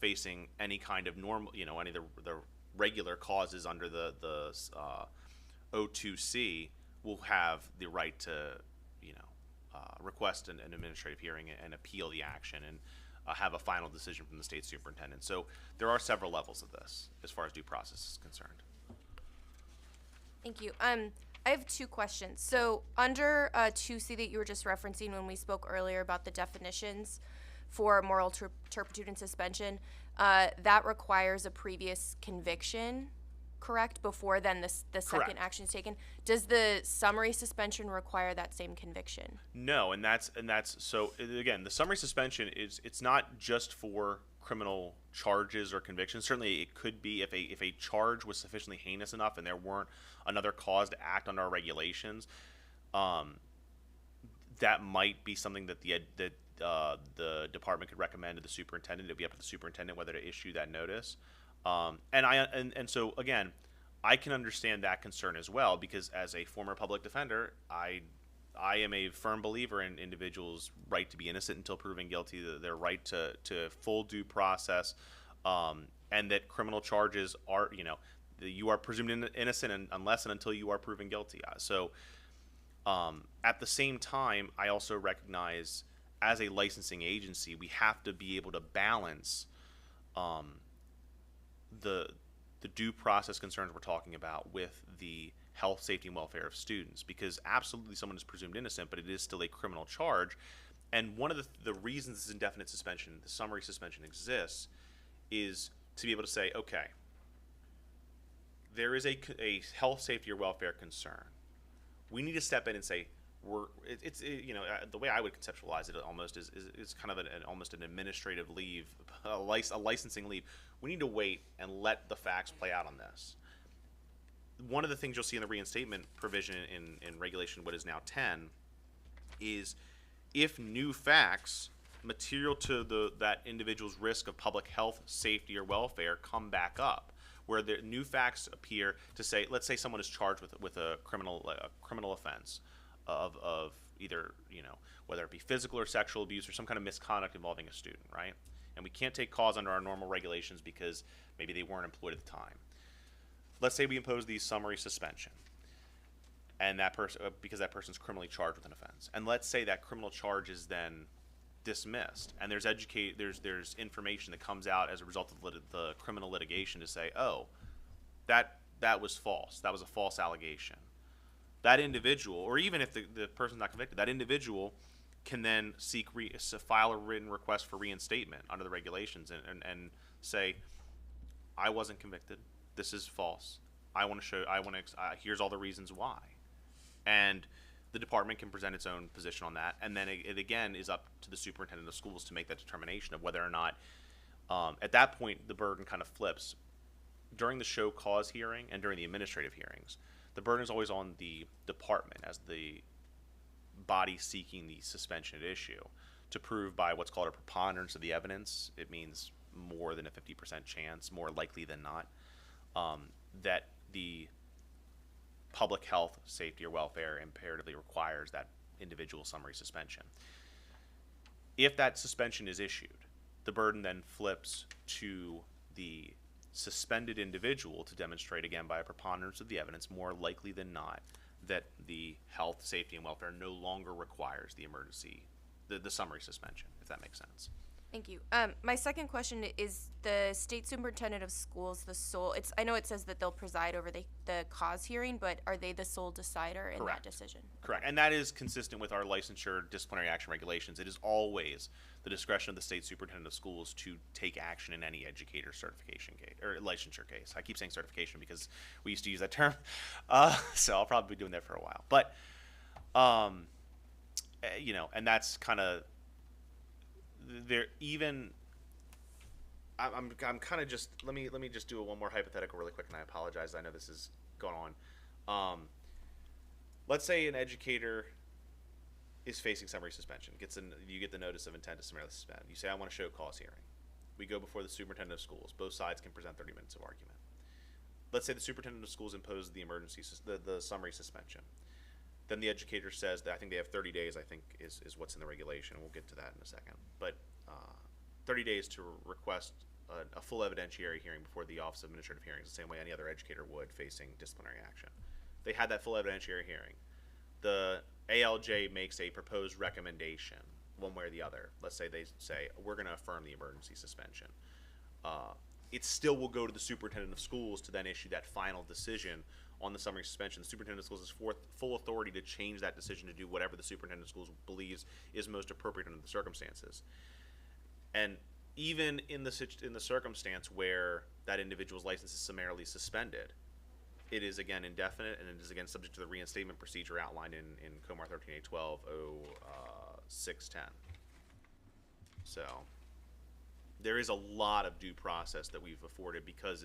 facing any kind of normal, you know, any of the regular causes under the O2C will have the right to, you know, request an administrative hearing and appeal the action and have a final decision from the state superintendent. So there are several levels of this as far as due process is concerned. Thank you. I have 2 questions. So under 2C that you were just referencing when we spoke earlier about the definitions for moral turpitude and suspension, that requires a previous conviction, correct? Before then the second action is taken. Does the summary suspension require that same conviction? No, and that's so again, the summary suspension it's not just for criminal charges or convictions. Certainly it could be if a charge was sufficiently heinous enough and there weren't another cause to act under our regulations, that might be something that the department could recommend to the superintendent. It'd be up to the superintendent whether to issue that notice. And so again, I can understand that concern as well, because as a former public defender, I am a firm believer in individuals' right to be innocent until proven guilty, their right to full due process, and that criminal charges are, you know, you are presumed innocent unless and until you are proven guilty. So at the same time, I also recognize as a licensing agency, we have to be able to balance the due process concerns we're talking about with the health, safety, and welfare of students, because absolutely someone is presumed innocent, but it is still a criminal charge. And one of the reasons this indefinite suspension, the summary suspension exists, is to be able to say, okay, there is a health, safety, or welfare concern. We need to step in and say, the way I would conceptualize it almost is kind of almost an administrative leave, a licensing leave. We need to wait and let the facts play out on this. One of the things you'll see in the reinstatement provision in regulation, what is now 10, is if new facts material to that individual's risk of public health, safety, or welfare come back up, where the new facts appear to say, let's say someone is charged with a criminal offense of either, whether it be physical or sexual abuse or some kind of misconduct involving a student, right? And we can't take cause under our normal regulations because maybe they weren't employed at the time. Let's say we impose the summary suspension, and that person, because that person's criminally charged with an offense, and let's say that criminal charge is then dismissed, and there's information that comes out as a result of the criminal litigation to say, oh, that was false. That was a false allegation. That individual, or even if the person's not convicted, that individual can then file a written request for reinstatement under the regulations and say, I wasn't convicted. This is false. Here's all the reasons why. And the department can present its own position on that, and then it again is up to the superintendent of schools to make that determination of whether or not, at that point, the burden kind of flips. During the show cause hearing and during the administrative hearings, the burden is always on the department as the body seeking the suspension at issue to prove by what's called a preponderance of the evidence. It means more than a 50% chance, more likely than not, that the public health, safety, or welfare imperatively requires that individual summary suspension. If that suspension is issued, the burden then flips to the suspended individual to demonstrate, again, by a preponderance of the evidence, more likely than not, that the health, safety, and welfare no longer requires the summary suspension, if that makes sense. Thank you. My second question is the state superintendent of schools the sole, I know it says that they'll preside over the cause hearing, but are they the sole decider in that decision? Correct. And that is consistent with our licensure disciplinary action regulations. It is always the discretion of the state superintendent of schools to take action in any educator certification case or licensure case. I keep saying certification because we used to use that term. So I'll probably be doing that for a while. But, and that's kind of, I'm kind of just let me just do one more hypothetical really quick, and I apologize. I know this is going on. Let's say an educator is facing summary suspension. You get the notice of intent to summarily suspend. You say, I want to show cause hearing. We go before the superintendent of schools. Both sides can present 30 minutes of argument. Let's say the superintendent of schools imposes the summary suspension. Then the educator says that I think they have 30 days, I think is what's in the regulation. We'll get to that in a second. But 30 days to request a full evidentiary hearing before the Office of Administrative Hearings, the same way any other educator would facing disciplinary action. They had that full evidentiary hearing. The ALJ makes a proposed recommendation, one way or the other. Let's say they say, we're going to affirm the emergency suspension. It still will go to the superintendent of schools to then issue that final decision on the summary suspension. The superintendent of schools has full authority to change that decision to do whatever the superintendent of schools believes is most appropriate under the circumstances. And even in the circumstance where that individual's license is summarily suspended, it is again indefinite, and it is again subject to the reinstatement procedure outlined in Comar 13.812 0610. So there is a lot of due process that we've afforded because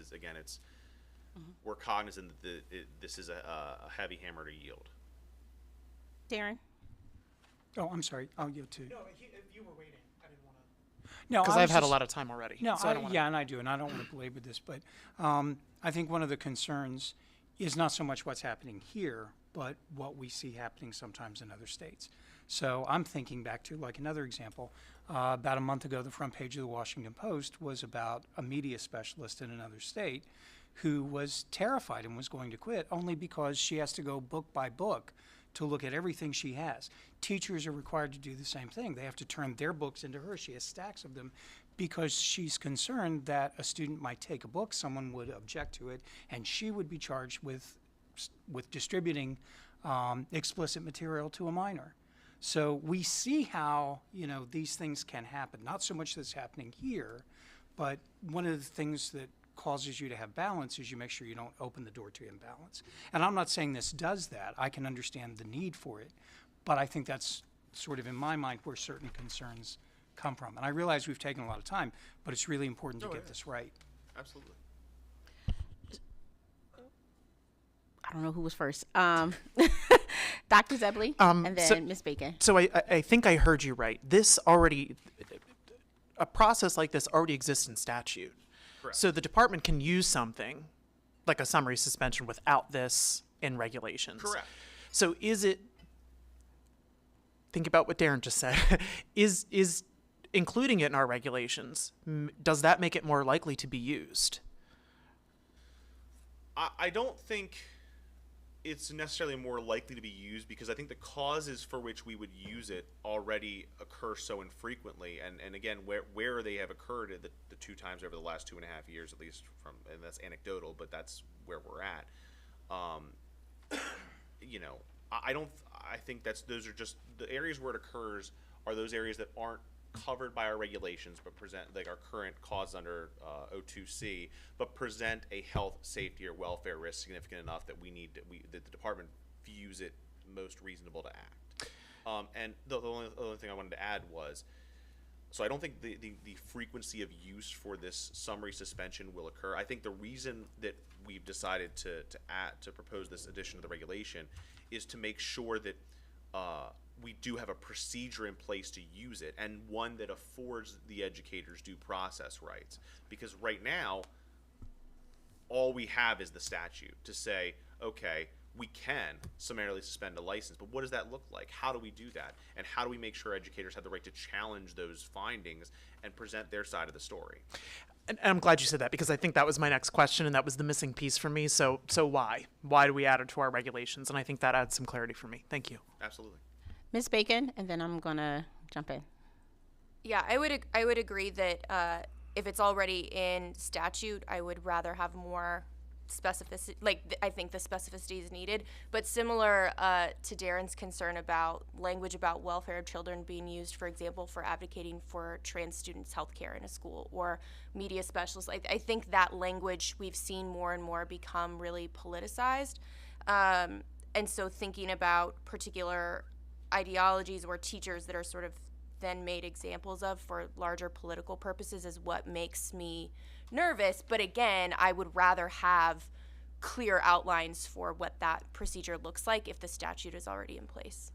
we're cognizant that this is a heavy hammer to yield. Darren? Oh, I'm sorry. I'll yield to. No, if you were waiting, I didn't want to. No, because I've had a lot of time already. No, so and I do, and I don't want to belabor this, but I think one of the concerns is not so much what's happening here, but what we see happening sometimes in other states. So I'm thinking back to, like, another example. About a month ago, the front page of the Washington Post was about a media specialist in another state who was terrified and was going to quit only because she has to go book by book to look at everything she has. Teachers are required to do the same thing. They have to turn their books into her. She has stacks of them because she's concerned that a student might take a book, someone would object to it, and she would be charged with distributing explicit material to a minor. So we see how, these things can happen. Not so much that's happening here, but one of the things that causes you to have balance is you make sure you don't open the door to imbalance. And I'm not saying this does that. I can understand the need for it. But I think that's sort of in my mind where certain concerns come from. And I realize we've taken a lot of time, but it's really important to get this right. Absolutely. I don't know who was first. Dr. Zebley, and then Ms. Bacon. So I think I heard you right. A process like this already exists in statute. Correct. So the department can use something like a summary suspension without this in regulations. Correct. So think about what Darren just said, is including it in our regulations, does that make it more likely to be used? I don't think it's necessarily more likely to be used, because I think the causes for which we would use it already occur so infrequently, and again, where they have occurred the 2 times over the last 2.5 years, at least and that's anecdotal, but that's where we're at. I think those are just the areas where it occurs are those areas that aren't covered by our regulations, but present like our current cause under O2C, but present a health, safety, or welfare risk significant enough that that the department views it most reasonable to act. And the only thing I wanted to add was, so I don't think the frequency of use for this summary suspension will occur. I think the reason that we've decided to propose this addition to the regulation is to make sure that we do have a procedure in place to use it, and one that affords the educators due process rights. Because right now, all we have is the statute to say, okay, we can summarily suspend a license, but what does that look like? How do we do that? And how do we make sure educators have the right to challenge those findings and present their side of the story? And I'm glad you said that, because I think that was my next question, and that was the missing piece for me. So why? Why do we add it to our regulations? And I think that adds some clarity for me. Thank you. Absolutely. Ms. Bacon, and then I'm gonna jump in. Yeah, I would agree that if it's already in statute, I would rather have more specificity. I think the specificity is needed. But similar to Darren's concern about language about welfare of children being used, for example, for advocating for trans students' health care in a school, or media specialists, I think that language we've seen more and more become really politicized. And so thinking about particular ideologies or teachers that are sort of then made examples of for larger political purposes is what makes me nervous. But again, I would rather have clear outlines for what that procedure looks like if the statute is already in place.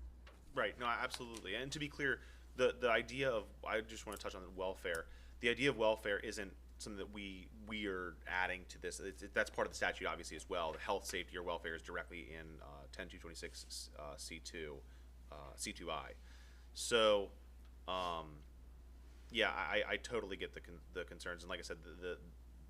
Right. No, absolutely. And to be clear, the idea of, I just want to touch on the welfare. The idea of welfare isn't something that we are adding to this. That's part of the statute, obviously, as well. The health, safety, or welfare is directly in 10226 C2I. So, yeah, I totally get the concerns. And like I said,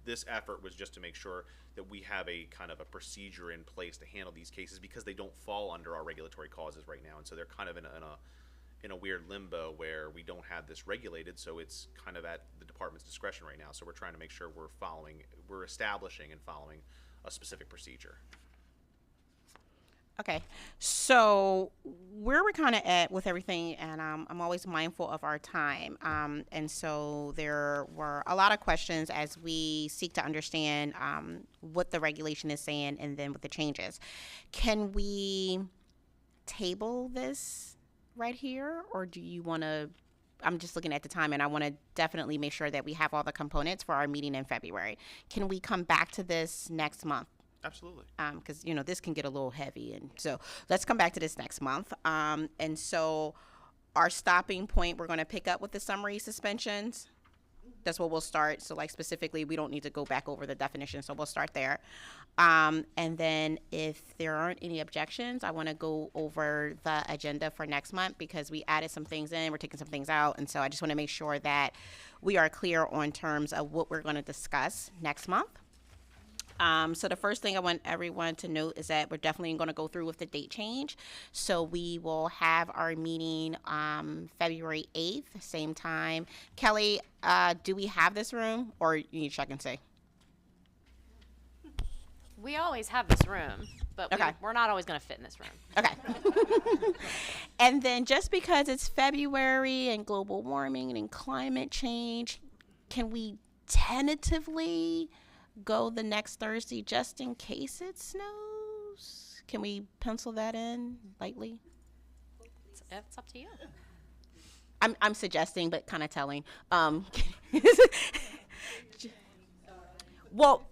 this effort was just to make sure that we have a kind of a procedure in place to handle these cases, because they don't fall under our regulatory causes right now. And so they're kind of in a weird limbo where we don't have this regulated, so it's kind of at the department's discretion right now. So we're trying to make sure we're establishing and following a specific procedure. Okay, so where we're kind of at with everything, and I'm always mindful of our time, and so there were a lot of questions as we seek to understand what the regulation is saying and then what the changes. Can we table this right here, or do you want to? I'm just looking at the time, and I want to definitely make sure that we have all the components for our meeting in February. Can we come back to this next month? Absolutely. Because, this can get a little heavy. And so let's come back to this next month. And so our stopping point, we're going to pick up with the summary suspensions. That's where we'll start. So, specifically, we don't need to go back over the definition. So we'll start there. And then if there aren't any objections, I want to go over the agenda for next month, because we added some things in, we're taking some things out. And so I just want to make sure that we are clear on terms of what we're going to discuss next month. So the first thing I want everyone to note is that we're definitely going to go through with the date change. So we will have our meeting February 8th, same time. Kelly, do we have this room, or you need to check and see? We always have this room, but Okay. we're not always going to fit in this room. Okay. And then just because it's February and global warming and climate change, can we tentatively go the next Thursday just in case it snows? Can we pencil that in lightly? It's up to you. I'm suggesting, but kind of telling. Well,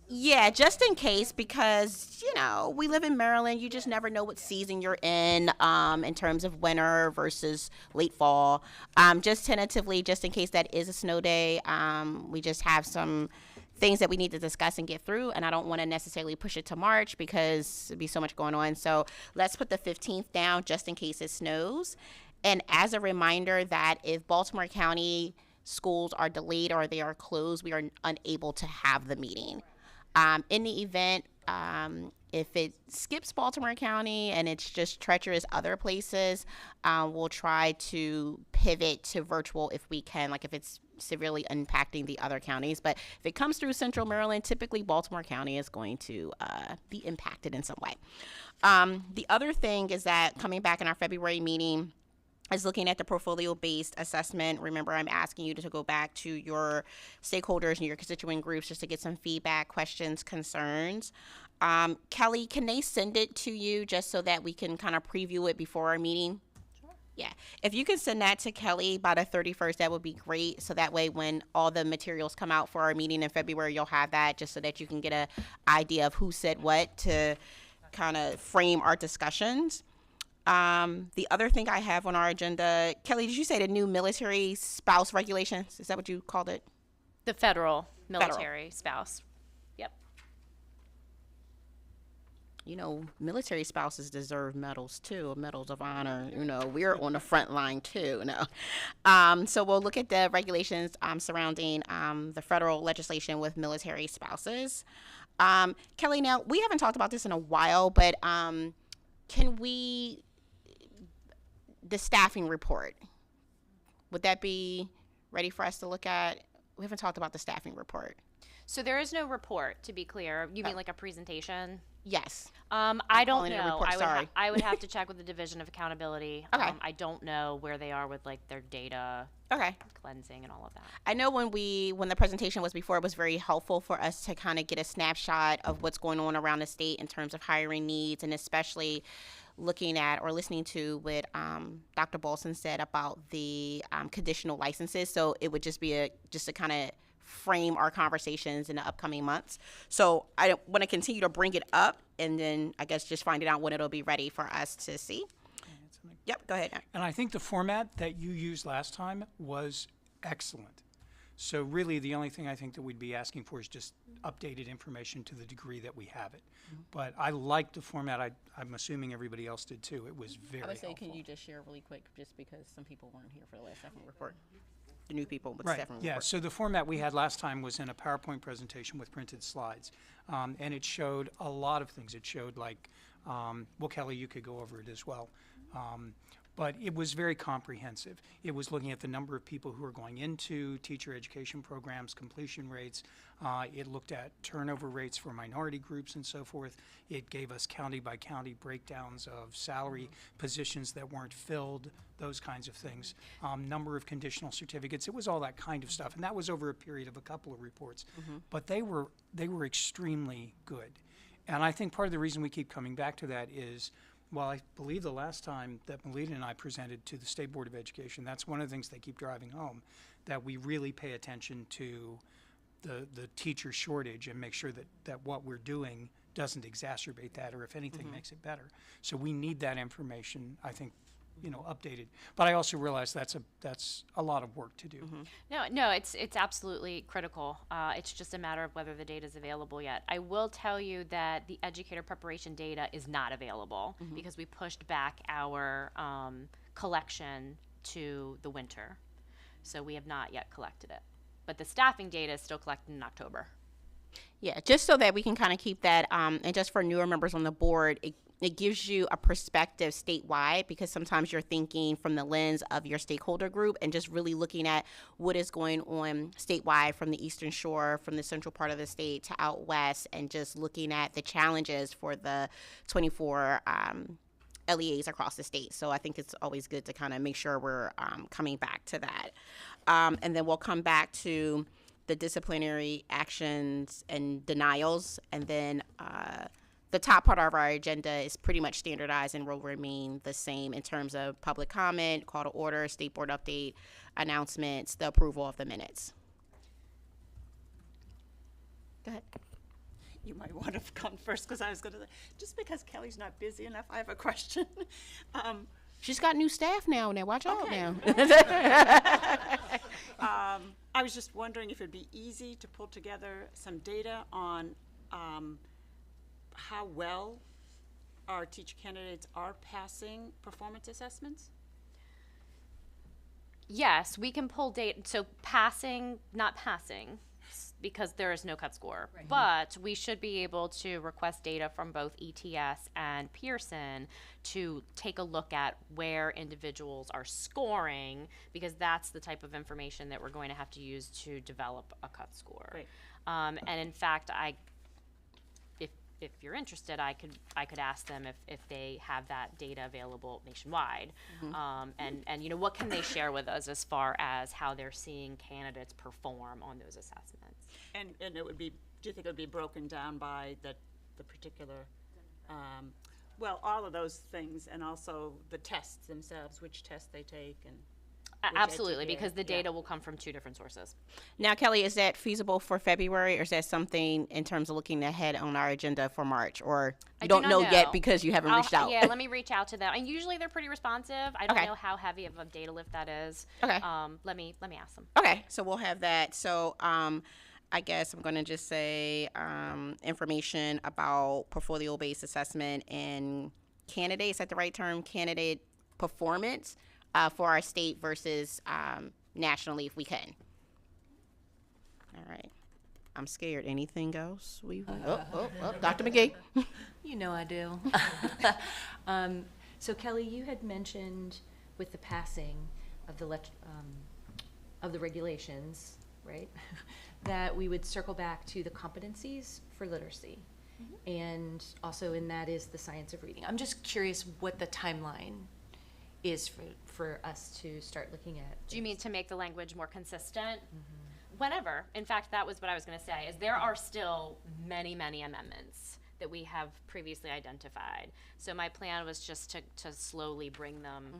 yeah, just in case, because, we live in Maryland. You just never know what season you're in terms of winter versus late fall. Just tentatively, just in case that is a snow day, we just have some things that we need to discuss and get through, and I don't want to necessarily push it to March because there'd be so much going on. So let's put the 15th down just in case it snows. And as a reminder that if Baltimore County schools are delayed or they are closed, we are unable to have the meeting. In the event, if it skips Baltimore County and it's just treacherous other places, we'll try to pivot to virtual if we can, like if it's severely impacting the other counties. But if it comes through Central Maryland, typically Baltimore County is going to be impacted in some way. The other thing is that coming back in our February meeting, is looking at the portfolio-based assessment. Remember, I'm asking you to go back to your stakeholders and your constituent groups just to get some feedback, questions, concerns. Kelly, can they send it to you just so that we can kind of preview it before our meeting? Sure. Yeah. If you can send that to Kelly by the 31st, that would be great. So that way when all the materials come out for our meeting in February, you'll have that just so that you can get an idea of who said what to kind of frame our discussions. The other thing I have on our agenda, Kelly, did you say the new military spouse regulations? Is that what you called it? The federal military spouse. Yep. Military spouses deserve medals too, medals of honor. We're on the front line too. So we'll look at the regulations surrounding the federal legislation with military spouses. Kelly, now we haven't talked about this in a while, but can we? The staffing report, would that be ready for us to look at? We haven't talked about the staffing report. So there is no report, to be clear. You mean like a presentation? Yes. I don't calling it a know. report, I would have to check with the Division of Accountability. Okay. I don't know where they are with like their data cleansing and all of that. I know when the presentation was before, it was very helpful for us to kind of get a snapshot of what's going on around the state in terms of hiring needs, and especially looking at or listening to what Dr. Bolson said about the conditional licenses. So it would just be just to kind of frame our conversations in the upcoming months. So I want to continue to bring it up, and then I guess just finding out when it'll be ready for us to see. Yep, go ahead. And I think the format that you used last time was excellent. So really the only thing I think that we'd be asking for is just updated information to the degree that we have it. Mm-hmm. But I liked the format. I'm assuming everybody else did too. It was very helpful. I would say, can you just share really quick, just because some people weren't here for the last staffing report? The new people with the staffing report. Yeah, so the format we had last time was in a PowerPoint presentation with printed slides. And it showed a lot of things. It showed Kelly, you could go over it as well. But it was very comprehensive. It was looking at the number of people who are going into teacher education programs, completion rates. It looked at turnover rates for minority groups and so forth. It gave us county by county breakdowns of salary positions that weren't filled, those kinds of things. Number of conditional certificates. It was all that kind of stuff. And that was over a period of a couple of reports. Mm-hmm. But they were extremely good. And I think part of the reason we keep coming back to that is, well, I believe the last time that Melita and I presented to the State Board of Education, that's one of the things they keep driving home, that we really pay attention to the teacher shortage and make sure that what we're doing doesn't exacerbate that, or if anything, makes it better. So we need that information, I think, updated. But I also realize that's a lot of work to do. Mm-hmm. No, it's absolutely critical. It's just a matter of whether the data is available yet. I will tell you that the educator preparation data is not available because we pushed back our collection to the winter. So we have not yet collected it. But the staffing data is still collected in October. Yeah, just so that we can kind of keep that, and just for newer members on the board, it gives you a perspective statewide, because sometimes you're thinking from the lens of your stakeholder group and just really looking at what is going on statewide from the Eastern Shore, from the central part of the state to out west, and just looking at the challenges for the 24 LEAs across the state. So I think it's always good to kind of make sure we're coming back to that. And then we'll come back to the disciplinary actions and denials, and then the top part of our agenda is pretty much standardized and will remain the same in terms of public comment, call to order, state board update, announcements, the approval of the minutes. Go ahead. You might want to have gone first, because I was going to, just because Kelly's not busy enough, I have a question. She's got new staff now. Watch out now. I was just wondering if it'd be easy to pull together some data on how well our teacher candidates are passing performance assessments? Yes, we can pull data. So passing, not passing, because there is no cut score. Right. But we should be able to request data from both ETS and Pearson to take a look at where individuals are scoring, because that's the type of information that we're going to have to use to develop a cut score. Right. And in fact, if you're interested, I could ask them if they have that data available nationwide, and you know, what can they share with us as far as how they're seeing candidates perform on those assessments. And it would be, do you think it would be broken down by the particular, well, all of those things, and also the tests themselves, which tests they take, and absolutely, because the data will come from two different sources. Now, Kelly, is that feasible for February, or is that something in terms of looking ahead on our agenda for March, or you don't know yet because you haven't reached out? Yeah, let me reach out to them. And usually they're pretty responsive. I don't know how heavy of a data lift that is. Okay. Let me ask them. Okay, so we'll have that. So I guess I'm going to just say information about portfolio-based assessment and candidates, is that the right term? Candidate performance for our state versus nationally, if we can. All right. I'm scared. Anything else? Dr. McGee. You know I do. So Kelly, you had mentioned with the passing of the regulations, right, that we would circle back to the competencies for literacy. And also in that is the science of reading. I'm just curious what the timeline is for us to start looking at. Do you mean to make the language more consistent? Whenever. In fact, that was what I was going to say, is there are still many, many amendments that we have previously identified. So my plan was just to slowly bring them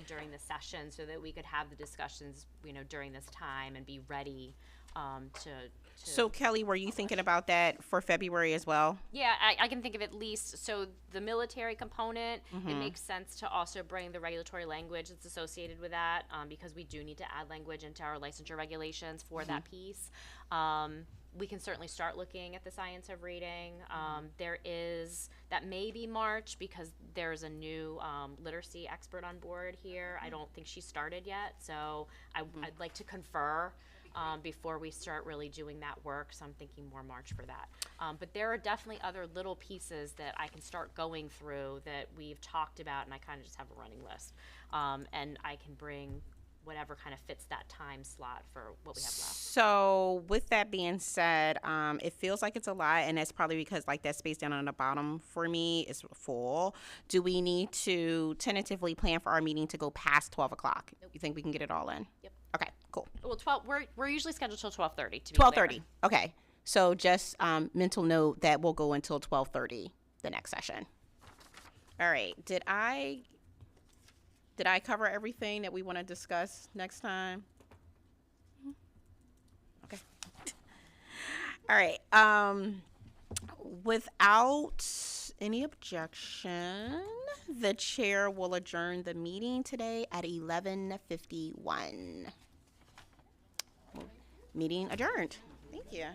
during the session so that we could have the discussions, you know, during this time and be ready to. So Kelly, were you thinking about that for February as well? Yeah, I can think of at least, so the military component, it makes sense to also bring the regulatory language that's associated with that, because we do need to add language into our licensure regulations for that piece. We can certainly start looking at the science of reading. There is, that may be March, because there's a new literacy expert on board here. I don't think she started yet, so I'd like to confer before we start really doing that work, so I'm thinking more March for that. But there are definitely other little pieces that I can start going through that we've talked about, and I kind of just have a running list. And I can bring whatever kind of fits that time slot for what we have left. So with that being said, it feels like it's a lot, and that's probably because like that space down on the bottom for me is full. Do we need to tentatively plan for our meeting to go past 12 o'clock? Nope. You think we can get it all in? Yep. Okay, cool. Well, we're usually scheduled till 12:30 to be 12:30. Okay. So just mental note that we'll go until 12:30 the next session. All right. Did I cover everything that we want to discuss next time? Okay. All right. Without any objection, the chair will adjourn the meeting today at 11:51. Meeting adjourned. Thank you.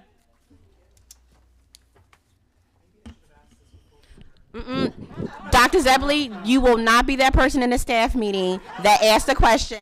Dr. Zebley, you will not be that person in the staff meeting that asked a question.